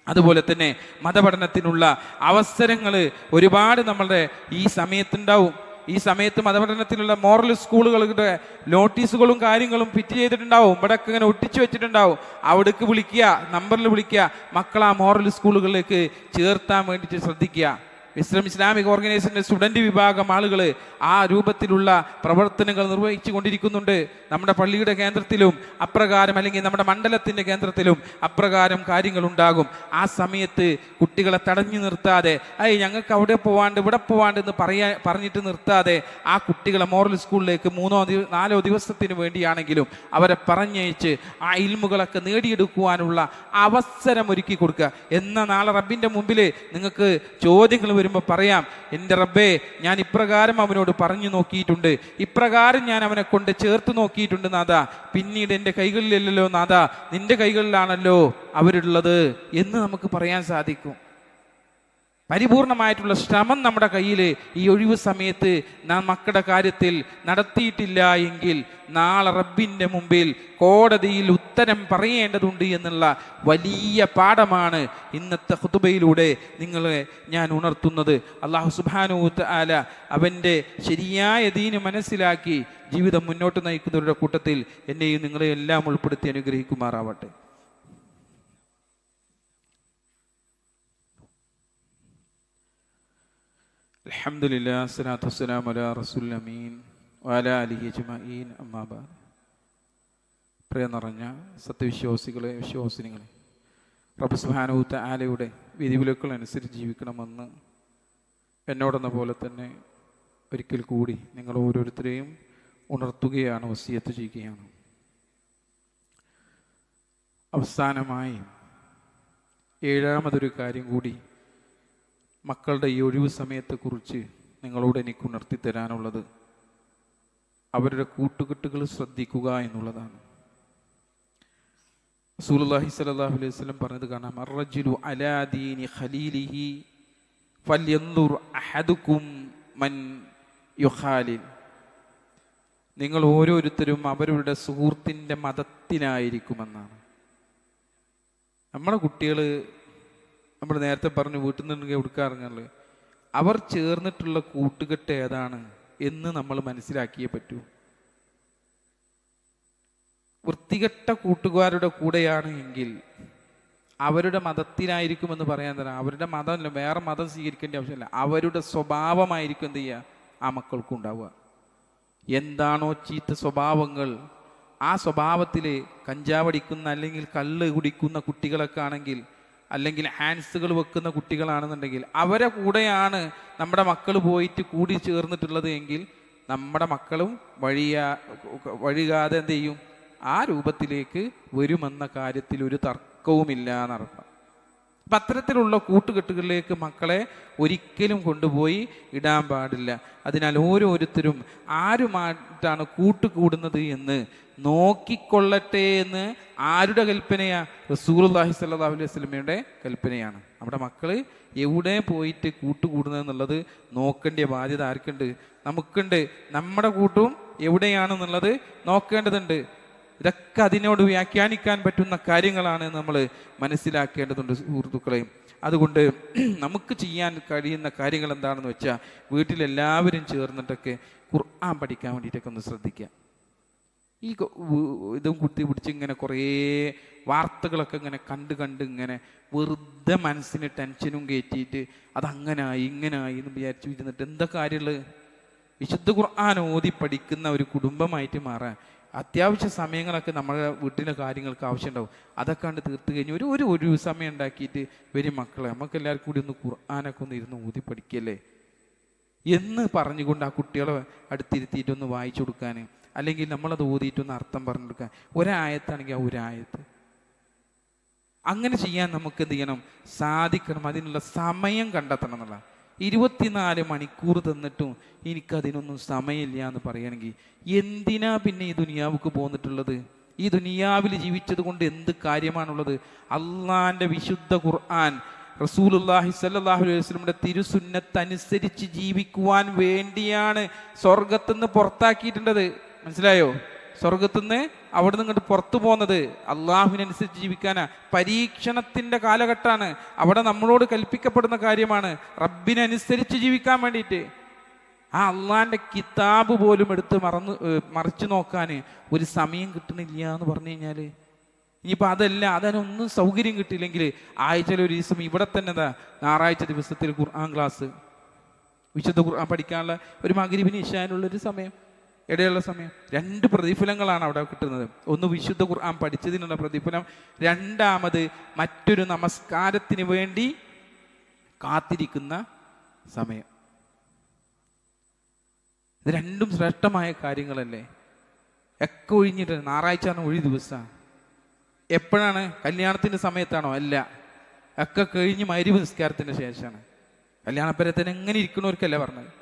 അതുപോലെ തന്നെ മതപഠനത്തിനുള്ള അവസരങ്ങൾ ഒരുപാട് നമ്മളുടെ ഈ സമയത്തുണ്ടാവും. ഈ സമയത്ത് മതപഠനത്തിനുള്ള മോറൽ സ്കൂളുകളുടെ നോട്ടീസുകളും കാര്യങ്ങളും ഫിറ്റ് ചെയ്തിട്ടുണ്ടാവും. ഇവിടെയൊക്കെ ഇങ്ങനെ ഒട്ടിച്ചു വെച്ചിട്ടുണ്ടാവും. അവിടേക്ക് വിളിക്കുക, നമ്പറിൽ വിളിക്കുക, മക്കളെ ആ മോറൽ സ്കൂളുകളിലേക്ക് ചേർത്താൻ വേണ്ടിയിട്ട് ശ്രദ്ധിക്കുക. ഇസ്ലാമിക് ഓർഗനൈസേഷൻ്റെ സ്റ്റുഡൻറ് വിഭാഗം ആളുകൾ ആ രൂപത്തിലുള്ള പ്രവർത്തനങ്ങൾ നിർവഹിച്ചു കൊണ്ടിരിക്കുന്നുണ്ട്. നമ്മുടെ പള്ളിയുടെ കേന്ദ്രത്തിലും അപ്രകാരം, അല്ലെങ്കിൽ നമ്മുടെ മണ്ഡലത്തിൻ്റെ കേന്ദ്രത്തിലും അപ്രകാരം കാര്യങ്ങളുണ്ടാകും. ആ സമയത്ത് കുട്ടികളെ തടഞ്ഞു നിർത്താതെ, ഞങ്ങൾക്ക് അവിടെ പോവാണ്ട് ഇവിടെ പോവാണ്ട് എന്ന് പറഞ്ഞിട്ട് നിർത്താതെ ആ കുട്ടികളെ മോറൽ സ്കൂളിലേക്ക് 3-4 ദിവസത്തിന് വേണ്ടിയാണെങ്കിലും അവരെ പറഞ്ഞയച്ച് ആ ഇൽമുകളൊക്കെ നേടിയെടുക്കുവാനുള്ള അവസരം ഒരുക്കി കൊടുക്കുക. എന്നാൽ നാളെ റബ്ബിൻ്റെ മുമ്പിൽ നിങ്ങൾക്ക് ചോദ്യങ്ങൾ വരുമ്പോൾ പറയാം, എൻ്റെ റബ്ബേ, ഞാൻ ഇപ്രകാരം അവനോട് പറഞ്ഞു നോക്കിയിട്ടുണ്ട്, ഇപ്രകാരം ഞാൻ അവനെ കൊണ്ട് ചേർത്ത് നോക്കിയിട്ടുണ്ട് നാഥാ, പിന്നീട് എൻ്റെ കൈകളിലല്ലോ നാഥാ, നിന്റെ കൈകളിലാണല്ലോ അവരുള്ളത് എന്ന് നമുക്ക് പറയാൻ സാധിക്കും. പരിപൂർണമായിട്ടുള്ള ശ്രമം നമ്മുടെ കയ്യിൽ ഈ ഒഴിവ് സമയത്ത് നാം മക്കളുടെ കാര്യത്തിൽ നടത്തിയിട്ടില്ല എങ്കിൽ നാളെ റബ്ബിൻ്റെ മുമ്പിൽ കോടതിയിൽ ഉത്തരം പറയേണ്ടതുണ്ട് എന്നുള്ള വലിയ പാഠമാണ് ഇന്നത്തെ ഖുതുബയിലൂടെ നിങ്ങളെ ഞാൻ ഉണർത്തുന്നത്. അല്ലാഹു സുബ്ഹാനഹു വ തആല അവൻ്റെ ശരിയായ ദീന് മനസ്സിലാക്കി ജീവിതം മുന്നോട്ട് നയിക്കുന്നവരുടെ കൂട്ടത്തിൽ എന്നെയും നിങ്ങളെയും എല്ലാം ഉൾപ്പെടുത്തി അനുഗ്രഹിക്കുമാറാവട്ടെ. അൽഹംദുലില്ലാ സ്വലാത്തു വസ്സലാമു അലാ റസൂലിൽ അമീൻ വഅലാ ആലിഹി അജ്മഈൻ അമ്മാ ബഅദ്. പ്രിയ നിറഞ്ഞ സത്യവിശ്വാസികളെ, വിശ്വാസിനികളെ, റബ്ബ് സുബ്ഹാനഹു വ തആലയുടെ വിധിവിലക്കുകൾ അനുസരിച്ച് ജീവിക്കണമെന്ന് എന്നോടെന്ന പോലെ തന്നെ ഒരിക്കൽ കൂടി നിങ്ങൾ ഓരോരുത്തരെയും ഉണർത്തുകയാണ്, വസിയത്ത് ചെയ്യുകയാണ്. അവസാനമായി 7ാമതൊരു കാര്യം കൂടി മക്കളുടെ ഈ ഒഴിവ് സമയത്തെക്കുറിച്ച് നിങ്ങളോട് എനിക്ക് ഉണർത്തി തരാനുള്ളത് അവരുടെ കൂട്ടുകെട്ടുകൾ ശ്രദ്ധിക്കുക എന്നുള്ളതാണ്. റസൂലുള്ളാഹി സ്വല്ലല്ലാഹു അലൈഹി വസല്ലം പറഞ്ഞത് കാണാം, അർറജുലു അലാ ദീനി ഖലീലിഹി ഫൽയൻദുർ അഹദുക്കും മൻ യുഖാലിൽ. നിങ്ങൾ ഓരോരുത്തരും അവരുടെ സുഹൃത്തിൻ്റെ മതത്തിനായിരിക്കുമെന്നാണ്. നമ്മുടെ കുട്ടികൾ, നമ്മൾ നേരത്തെ പറഞ്ഞു വീട്ടിൽ നിന്നുണ്ടെങ്കിൽ എടുക്കാറുള്ളത്, അവർ ചേർന്നിട്ടുള്ള കൂട്ടുകെട്ട് ഏതാണ് എന്ന് നമ്മൾ മനസ്സിലാക്കിയേ പറ്റൂ. വൃത്തികെട്ട കൂട്ടുകാരുടെ കൂടെയാണ് എങ്കിൽ അവരുടെ മതത്തിനായിരിക്കുമെന്ന് പറയാൻ തരാം. അവരുടെ മതമല്ല, വേറെ മതം സ്വീകരിക്കേണ്ട ആവശ്യമില്ല, അവരുടെ സ്വഭാവമായിരിക്കും എന്ത് ചെയ്യുക ആ മക്കൾക്കും ഉണ്ടാവുക. എന്താണോ ചീത്ത സ്വഭാവങ്ങൾ, ആ സ്വഭാവത്തിൽ കഞ്ചാവടിക്കുന്ന അല്ലെങ്കിൽ കള്ള് കുടിക്കുന്ന കുട്ടികളൊക്കെ ആണെങ്കിൽ, അല്ലെങ്കിൽ ഹാൻഡ്സുകൾ വെക്കുന്ന കുട്ടികളാണെന്നുണ്ടെങ്കിൽ അവരെ കൂടെയാണ് നമ്മുടെ മക്കൾ പോയിട്ട് കൂടി ചേർന്നിട്ടുള്ളത് എങ്കിൽ നമ്മുടെ മക്കളും വഴികാതെ എന്ത് ചെയ്യും, ആ രൂപത്തിലേക്ക് വരുമെന്ന കാര്യത്തിൽ ഒരു തർക്കവുമില്ല എന്നർത്ഥം. അപ്പം അത്തരത്തിലുള്ള കൂട്ടുകെട്ടുകളിലേക്ക് മക്കളെ ഒരിക്കലും കൊണ്ടുപോയി ഇടാൻ പാടില്ല. അതിനാൽ ഓരോരുത്തരും ആരുമായിട്ടാണ് കൂട്ടുകൂടുന്നത് എന്ന് നോക്കിക്കൊള്ളട്ടെ എന്ന് ആരുടെ കൽപ്പനയാ? റസൂലുള്ളാഹി സ്വല്ലല്ലാഹു അലൈഹി വസല്ലമയുടെ കൽപ്പനയാണ്. നമ്മുടെ മക്കൾ എവിടെ പോയിട്ട് കൂട്ടുകൂടുന്നത് എന്നുള്ളത് നോക്കേണ്ട ബാധ്യത ആർക്കുണ്ട്? നമുക്കുണ്ട്. നമ്മുടെ കൂട്ടും എവിടെയാണെന്നുള്ളത് നോക്കേണ്ടതുണ്ട്. ഇതൊക്കെ അതിനോട് വ്യാഖ്യാനിക്കാൻ പറ്റുന്ന കാര്യങ്ങളാണ് നമ്മൾ മനസ്സിലാക്കേണ്ടതുണ്ട് സുഹൃത്തുക്കളെ. അതുകൊണ്ട് നമുക്ക് ചെയ്യാൻ കഴിയുന്ന കാര്യങ്ങൾ എന്താണെന്ന് വെച്ചാൽ വീട്ടിലെല്ലാവരും ചേർന്നിട്ടൊക്കെ ഖുർആൻ പഠിക്കാൻ വേണ്ടിയിട്ടൊക്കെ ഒന്ന് ശ്രദ്ധിക്കുക. ഈ ഇതും കുത്തി പിടിച്ച് ഇങ്ങനെ കുറേ വാർത്തകളൊക്കെ ഇങ്ങനെ കണ്ട് ഇങ്ങനെ വെറുതെ മനസ്സിന് ടെൻഷനും കയറ്റിയിട്ട് അതങ്ങനായി ഇങ്ങനായി എന്ന് വിചാരിച്ചു ഇരുന്നിട്ട് എന്താ കാര്യമുള്ളത്? വിശുദ്ധ ഖുർആൻ ഓതി പഠിക്കുന്ന ഒരു കുടുംബമായിട്ട് മാറാൻ അത്യാവശ്യ സമയങ്ങളൊക്കെ നമ്മുടെ വീട്ടിലെ കാര്യങ്ങൾക്ക് ആവശ്യമുണ്ടാവും. അതൊക്കെ കണ്ട് തീർത്ത് കഴിഞ്ഞ് ഒരു സമയം ഉണ്ടാക്കിയിട്ട് വരും മക്കളെ, നമുക്ക് എല്ലാവർക്കും കൂടി ഒന്ന് ഖുർആനൊക്കെ ഒന്ന് ഇരുന്ന് ഊതി പഠിക്കല്ലേ എന്ന് പറഞ്ഞുകൊണ്ട് ആ കുട്ടികളെ അടുത്തിരുത്തിയിട്ടൊന്ന് വായിച്ചു കൊടുക്കാൻ, അല്ലെങ്കിൽ നമ്മളത് ഊതിയിട്ടൊന്ന് അർത്ഥം പറഞ്ഞു കൊടുക്കാൻ. ഒരായത്താണെങ്കിൽ ആ ഒരായത്ത് അങ്ങനെ ചെയ്യാൻ നമുക്ക് എന്ത് ചെയ്യണം? സാധിക്കണം. അതിനുള്ള സമയം കണ്ടെത്തണം എന്നുള്ള. 24 മണിക്കൂർ തന്നിട്ടും എനിക്കതിനൊന്നും സമയമില്ല എന്ന് പറയുകയാണെങ്കിൽ എന്തിനാ പിന്നെ ഈ ദുനിയാവുക്ക് പോന്നിട്ടുള്ളത്? ഈ ദുനിയാവിൽ ജീവിച്ചത് കൊണ്ട് എന്ത് കാര്യമാണുള്ളത്? അള്ളാന്റെ വിശുദ്ധ ഖുർആൻ റസൂലുള്ളാഹി സ്വല്ലല്ലാഹു അലൈഹി വസല്ലമയുടെ തിരുസുന്നത്ത് അനുസരിച്ച് ജീവിക്കുവാൻ വേണ്ടിയാണ് സ്വർഗത്തുനിന്ന് പുറത്താക്കിയിട്ടുള്ളത്. മനസ്സിലായോ? സ്വർഗത്തുനിന്ന് അവിടെ നിന്ന് ഇങ്ങോട്ട് പുറത്തു പോകുന്നത് അള്ളാഹുവിനനുസരിച്ച് ജീവിക്കാനാ. പരീക്ഷണത്തിന്റെ കാലഘട്ടമാണ്. അവിടെ നമ്മളോട് കൽപ്പിക്കപ്പെടുന്ന കാര്യമാണ് റബ്ബിനനുസരിച്ച് ജീവിക്കാൻ വേണ്ടിയിട്ട്. ആ അള്ളാന്റെ കിതാബ് പോലും എടുത്ത് മറിച്ചു നോക്കാൻ ഒരു സമയം കിട്ടണില്ല എന്ന് പറഞ്ഞു കഴിഞ്ഞാല്, ഇനിയിപ്പോൾ അതല്ല, അതിനൊന്നും സൗകര്യം കിട്ടിയില്ലെങ്കിൽ ആഴ്ചയിൽ ഒരു ദിവസം ഇവിടെ തന്നെ ഞായറാഴ്ച ദിവസത്തിൽ ഖുർആൻ ക്ലാസ്, വിശുദ്ധ ഖുർആൻ പഠിക്കാനുള്ള ഒരു മഗ്‌രിബിന് ഇശാനുള്ളൊരു സമയം, ഇടയുള്ള സമയം. 2 പ്രതിഫലങ്ങളാണ് അവിടെ കിട്ടുന്നത്. ഒന്ന് വിശുദ്ധ ഖുർആൻ പഠിച്ചതിനുള്ള പ്രതിഫലം, രണ്ടാമത് മറ്റൊരു നമസ്കാരത്തിന് വേണ്ടി കാത്തിരിക്കുന്ന സമയം. ഇത് രണ്ടും ശ്രേഷ്ഠമായ കാര്യങ്ങളല്ലേ? ഒക്കെ ഒഴിഞ്ഞിട്ട് ഞായറാഴ്ച ഒഴി ദിവസമാണ്. എപ്പോഴാണ്? കല്യാണത്തിൻ്റെ സമയത്താണോ? അല്ല, ഒക്കെ കഴിഞ്ഞ് മഗ്‌രിബ് നിസ്കാരത്തിന് ശേഷമാണ്. കല്യാണപ്പരത്തിന് എങ്ങനെ ഇരിക്കണവർക്കല്ല പറഞ്ഞത്.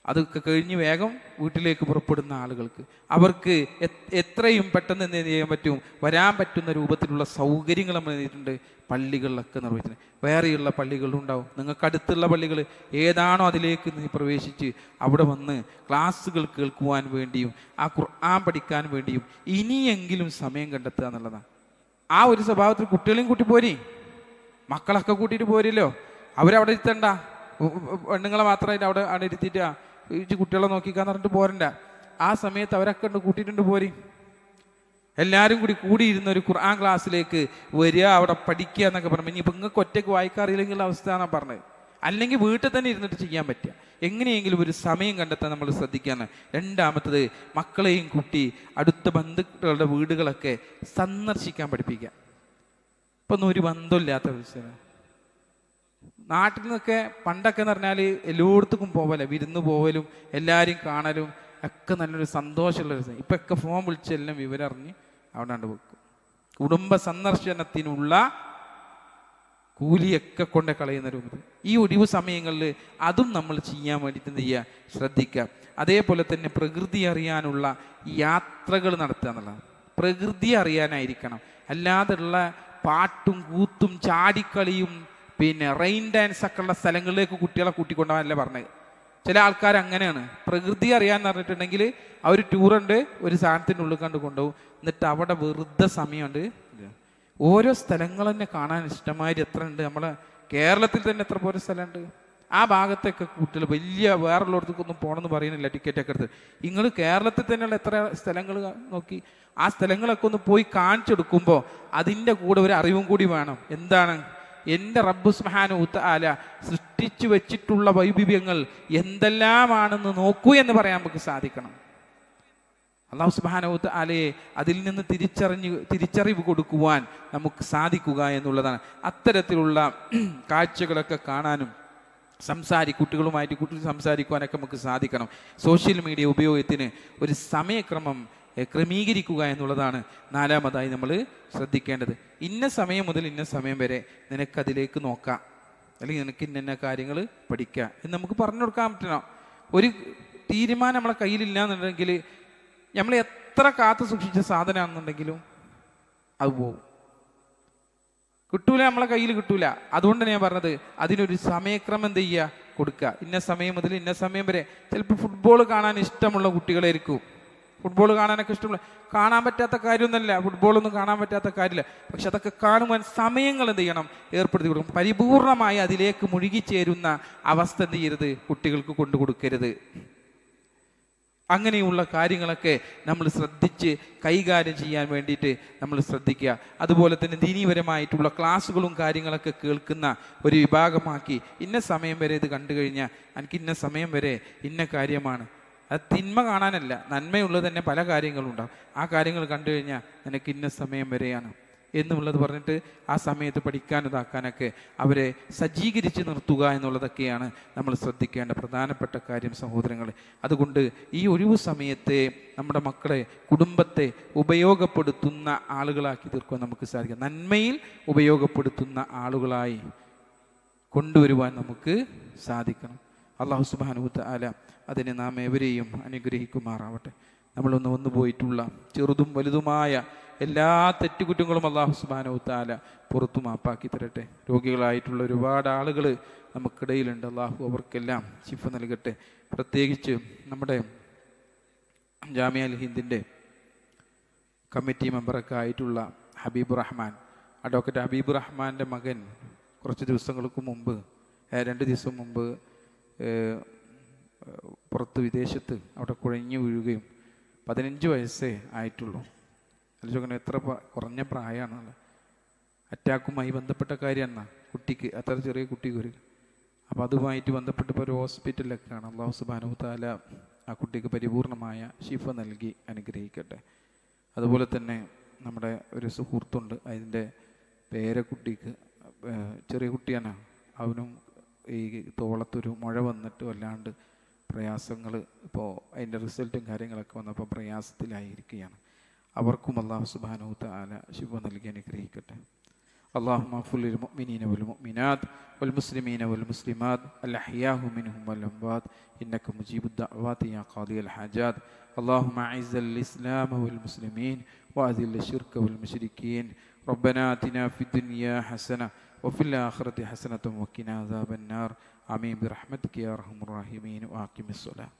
അതൊക്കെ കഴിഞ്ഞ് വേഗം വീട്ടിലേക്ക് പുറപ്പെടുന്ന ആളുകൾക്ക് അവർക്ക് എത്രയും പെട്ടെന്ന് എന്ത് ചെയ്യാൻ പറ്റും? വരാൻ പറ്റുന്ന രൂപത്തിലുള്ള സൗകര്യങ്ങൾ നമ്മൾ ചെയ്തിട്ടുണ്ട്. പള്ളികളിലൊക്കെ നിർവഹിച്ചിട്ടുണ്ട്. വേറെയുള്ള പള്ളികളും ഉണ്ടാവും. നിങ്ങൾക്ക് അടുത്തുള്ള പള്ളികൾ ഏതാണോ അതിലേക്ക് നീ പ്രവേശിച്ച് അവിടെ വന്ന് ക്ലാസ്സുകൾ കേൾക്കുവാൻ വേണ്ടിയും ആ ഖുർആൻ പഠിക്കാൻ വേണ്ടിയും ഇനിയെങ്കിലും സമയം കണ്ടെത്തുക എന്നുള്ളതാണ്. ആ ഒരു സ്വഭാവത്തിൽ കുട്ടികളെയും കൂട്ടി പോരി, മക്കളൊക്കെ കൂട്ടിയിട്ട് പോരല്ലോ. അവരവിടെ ഇരുത്തണ്ട, പെണ്ണുങ്ങളെ മാത്രമായിട്ട് അവിടെ ഇരുത്തിയിട്ട് കുട്ടികളെ നോക്കിക്കാന്ന് പറഞ്ഞിട്ട് പോരണ്ട. ആ സമയത്ത് അവരൊക്കെ ഉണ്ട് കൂട്ടിയിട്ടുണ്ട് പോരി. എല്ലാവരും കൂടിയിരുന്ന ഒരു ഖുർആൻ ക്ലാസ്സിലേക്ക് വരിക, അവിടെ പഠിക്കുക എന്നൊക്കെ പറഞ്ഞു. ഇനിയിപ്പോൾ നിങ്ങൾക്ക് ഒറ്റയ്ക്ക് വായിക്കാറില്ലെങ്കിലുള്ള അവസ്ഥയാണ് പറഞ്ഞത്. അല്ലെങ്കിൽ വീട്ടിൽ തന്നെ ഇരുന്നിട്ട് ചെയ്യാൻ പറ്റുക. എങ്ങനെയെങ്കിലും ഒരു സമയം കണ്ടെത്താൻ നമ്മൾ ശ്രദ്ധിക്കാന്ന്. രണ്ടാമത്തത്, മക്കളെയും കുട്ടി അടുത്ത ബന്ധുക്കളുടെ വീടുകളൊക്കെ സന്ദർശിക്കാൻ പഠിപ്പിക്കുക. ഇപ്പം ഒന്നും ഒരു ബന്ധമില്ലാത്ത വിഷയമാണ്. നാട്ടിൽ നിന്നൊക്കെ പണ്ടൊക്കെ എന്ന് പറഞ്ഞാൽ എല്ലായിടത്തും പോവല്ലേ, വിരുന്ന് പോവലും എല്ലാവരും കാണലും ഒക്കെ നല്ലൊരു സന്തോഷമുള്ളൊരു. ഇപ്പം ഒക്കെ ഫോൺ വിളിച്ചെല്ലാം വിവരം അറിഞ്ഞ് അവിടെ കണ്ട് വെക്കും. കുടുംബ സന്ദർശനത്തിനുള്ള കൂലിയൊക്കെ കൊണ്ട് കളയുന്ന രൂപത്തിൽ ഈ ഒഴിവ് സമയങ്ങളിൽ അതും നമ്മൾ ചെയ്യാൻ വേണ്ടിയിട്ട് എന്ത് ചെയ്യുക? ശ്രദ്ധിക്കുക. അതേപോലെ തന്നെ പ്രകൃതി അറിയാനുള്ള യാത്രകൾ നടത്തുക എന്നുള്ളതാണ്. പ്രകൃതി അറിയാനായിരിക്കണം. അല്ലാതെയുള്ള പാട്ടും കൂത്തും ചാടിക്കളിയും പിന്നെ റെയിൻ ഡാൻസ് ഒക്കെ ഉള്ള സ്ഥലങ്ങളിലേക്ക് കുട്ടികളെ കൂട്ടിക്കൊണ്ടുപോകാനല്ലേ പറഞ്ഞത്. ചില ആൾക്കാർ അങ്ങനെയാണ്. പ്രകൃതി അറിയാന്ന് പറഞ്ഞിട്ടുണ്ടെങ്കിൽ അവർ ടൂറുണ്ട്, ഒരു സാധനത്തിൻ്റെ ഉള്ളിൽ കണ്ട് കൊണ്ടുപോകും. എന്നിട്ട് അവിടെ വെറുതെ സമയമുണ്ട്. ഓരോ സ്ഥലങ്ങൾ തന്നെ കാണാൻ ഇഷ്ടമാതിരി എത്ര ഉണ്ട്. നമ്മളെ കേരളത്തിൽ തന്നെ എത്ര പോലെ സ്ഥലമുണ്ട്. ആ ഭാഗത്തൊക്കെ കുട്ടികൾ വലിയ വേറുള്ളടത്തേക്കൊന്നും പോകണമെന്ന് പറയുന്നില്ല, ടിക്കറ്റൊക്കെ എടുത്ത്. നിങ്ങൾ കേരളത്തിൽ തന്നെയുള്ള എത്ര സ്ഥലങ്ങൾ നോക്കി ആ സ്ഥലങ്ങളൊക്കെ ഒന്ന് പോയി കാണിച്ചെടുക്കുമ്പോൾ അതിൻ്റെ കൂടെ ഒരു അറിവും കൂടി വേണം. എന്താണ്? എൻ്റെ റബ്ബ് സുബ്ഹാനഹു വ തആല സൃഷ്ടിച്ചു വെച്ചിട്ടുള്ള വൈവിധ്യങ്ങൾ എന്തെല്ലാമാണെന്ന് നോക്കൂ എന്ന് പറയാൻ നമുക്ക് സാധിക്കണം. അല്ലാഹു സുബ്ഹാനഹു വ തആലയെ അതിൽ നിന്ന് തിരിച്ചറിവ് കൊടുക്കുവാൻ നമുക്ക് സാധിക്കുക എന്നുള്ളതാണ്. അത്തരത്തിലുള്ള കാഴ്ചകളൊക്കെ കാണാനും കുട്ടികളുമായിട്ട് സംസാരിക്കുവാനൊക്കെ നമുക്ക് സാധിക്കണം. സോഷ്യൽ മീഡിയ ഉപയോഗത്തിന് ഒരു സമയക്രമം ക്രമീകരിക്കുക എന്നുള്ളതാണ് നാലാമതായി നമ്മൾ ശ്രദ്ധിക്കേണ്ടത്. ഇന്ന സമയം മുതൽ ഇന്ന സമയം വരെ നിനക്കതിലേക്ക് നോക്കാം, അല്ലെങ്കിൽ നിനക്ക് ഇന്ന കാര്യങ്ങൾ പഠിക്കുക എന്ന് നമുക്ക് പറഞ്ഞു കൊടുക്കാൻ പറ്റണം. ഒരു തീരുമാനം നമ്മളെ കയ്യിലില്ല എന്നുണ്ടെങ്കിൽ നമ്മൾ എത്ര കാത്തു സൂക്ഷിച്ച സാധനമാണെന്നുണ്ടെങ്കിലും അത് പോകും, കിട്ടൂല, നമ്മളെ കയ്യിൽ കിട്ടൂല. അതുകൊണ്ട് ഞാൻ പറഞ്ഞത് അതിനൊരു സമയക്രമം എന്ത് ചെയ്യുക? കൊടുക്കുക. ഇന്ന സമയം മുതൽ ഇന്ന സമയം വരെ. ചിലപ്പോൾ ഫുട്ബോൾ കാണാൻ ഇഷ്ടമുള്ള കുട്ടികളായിരിക്കും, ഫുട്ബോൾ കാണാനൊക്കെ ഇഷ്ടമുള്ള, കാണാൻ പറ്റാത്ത കാര്യമൊന്നുമല്ല, ഫുട്ബോളൊന്നും കാണാൻ പറ്റാത്ത കാര്യമില്ല. പക്ഷെ അതൊക്കെ കാണുവാൻ സമയങ്ങൾ എന്ത് ചെയ്യണം, ഏർപ്പെടുത്തി കൊടുക്കും. പരിപൂർണമായി അതിലേക്ക് മുഴുകിച്ചേരുന്ന അവസ്ഥ എന്ത് ചെയ്യരുത്, കുട്ടികൾക്ക് കൊണ്ടു കൊടുക്കരുത്. അങ്ങനെയുള്ള കാര്യങ്ങളൊക്കെ നമ്മൾ ശ്രദ്ധിച്ച് കൈകാര്യം ചെയ്യാൻ വേണ്ടിയിട്ട് നമ്മൾ ശ്രദ്ധിക്കുക. അതുപോലെ തന്നെ ദീനീപരമായിട്ടുള്ള ക്ലാസ്സുകളും കാര്യങ്ങളൊക്കെ കേൾക്കുന്ന ഒരു വിഭാഗമാക്കി, ഇന്ന സമയം വരെ ഇത് കണ്ടു കഴിഞ്ഞാൽ എനിക്ക് ഇന്ന സമയം വരെ ഇന്ന കാര്യമാണ്. അത് തിന്മ കാണാനല്ല, നന്മയുള്ളത് തന്നെ പല കാര്യങ്ങളുണ്ടാവും. ആ കാര്യങ്ങൾ കണ്ടു കഴിഞ്ഞാൽ നിനക്ക് ഇന്ന സമയം വരെയാണ് എന്നുള്ളത് പറഞ്ഞിട്ട് ആ സമയത്ത് പഠിക്കാനും ഇതാക്കാനൊക്കെ അവരെ സജ്ജീകരിച്ച് നിർത്തുക എന്നുള്ളതൊക്കെയാണ് നമ്മൾ ശ്രദ്ധിക്കേണ്ട പ്രധാനപ്പെട്ട കാര്യം സഹോദരങ്ങളെ. അതുകൊണ്ട് ഈ ഒഴിവു സമയത്തെ നമ്മുടെ മക്കളെ, കുടുംബത്തെ ഉപയോഗപ്പെടുത്തുന്ന ആളുകളാക്കി തീർക്കാൻ നമുക്ക് സാധിക്കും. നന്മയിൽ ഉപയോഗപ്പെടുത്തുന്ന ആളുകളായി കൊണ്ടുവരുവാൻ നമുക്ക് സാധിക്കണം. അല്ലാഹു സുബ്ഹാനഹു വ തആല അതിനെ നാം ഏവരെയും അനുഗ്രഹിക്കുമാറാവട്ടെ. നമ്മളൊന്ന് വന്നു പോയിട്ടുള്ള ചെറുതും വലുതുമായ എല്ലാ തെറ്റുകുറ്റങ്ങളും അല്ലാഹു സുബ്ഹാനഹു വ തആല പുറത്തു മാപ്പാക്കി തരട്ടെ. രോഗികളായിട്ടുള്ള ഒരുപാട് ആളുകൾ നമുക്കിടയിലുണ്ട്. അല്ലാഹു അവർക്കെല്ലാം ശിഫ നൽകട്ടെ. പ്രത്യേകിച്ച് നമ്മുടെ ജാമിഅ അൽ ഹിന്ദിൻ്റെ കമ്മിറ്റി മെമ്പറൊക്കെ ആയിട്ടുള്ള ഹബീബ് റഹ്മാൻ, അഡ്വക്കേറ്റ് ഹബീബ് റഹ്മാൻ്റെ മകൻ കുറച്ച് ദിവസങ്ങൾക്ക് മുമ്പ്, 2 ദിവസം മുമ്പ് പുറത്ത് വിദേശത്ത് അവിടെ കുഴഞ്ഞു വീഴുകയും 15 വയസ്സേ ആയിട്ടുള്ളൂ. അല്ലെങ്കിൽ എത്ര കുറഞ്ഞ പ്രായമാണല്ലോ. അറ്റാക്കുമായി ബന്ധപ്പെട്ട കാര്യമാണ് കുട്ടിക്ക്, അത്ര ചെറിയ കുട്ടിക്ക് ഒരു. അപ്പോൾ അതുമായിട്ട് ബന്ധപ്പെട്ട് ഇപ്പോൾ ഒരു ഹോസ്പിറ്റലിലൊക്കെയാണ്. അല്ലാഹു സുബ്ഹാനഹു വ തആല ആ കുട്ടിക്ക് പരിപൂർണമായ ശിഫ നൽകി അനുഗ്രഹിക്കട്ടെ. അതുപോലെ തന്നെ നമ്മുടെ ഒരു സുഹൃത്തുണ്ട്, അതിൻ്റെ പേരക്കുട്ടിക്ക്, ചെറിയ കുട്ടിയാണ്, അവനും ഈ തോളത്തൊരു മുഴ വന്നിട്ട് വല്ലാണ്ട് പ്രയാസങ്ങൾ, ഇപ്പോൾ അതിൻ്റെ റിസൾട്ടും കാര്യങ്ങളൊക്കെ വന്നപ്പോൾ പ്രയാസത്തിലായിരിക്കുകയാണ്. അവർക്കും അല്ലാഹു സുബ്ഹാനഹു വ തആല ശിഫ നൽകി അനുഗ്രഹിക്കട്ടെ. അല്ലാഹുമ്മ ഗ്ഫിർ ലിൽ മുഅ്മിനീന വൽ മുഅ്മിനാത്ത് വൽ മുസ്ലിമീന വൽ മുസ്ലിമാത്ത് അൽ അഹ്യാഹു മിൻഹും വൽ അംവാത്ത് ഇന്നക മുജീബുദ് ദഅവാതി യാ ഖാദിയൽ ഹാജാത്ത്. اللهم أعز الإسلام والمسلمين وأذل الشرك والمشركين. ربنا آتنا في الدنيا حسنة وفي الآخرة حسنة وقنا عذاب النار. آمين برحمتك يا أرحم الراحمين. وأقم الصلاة.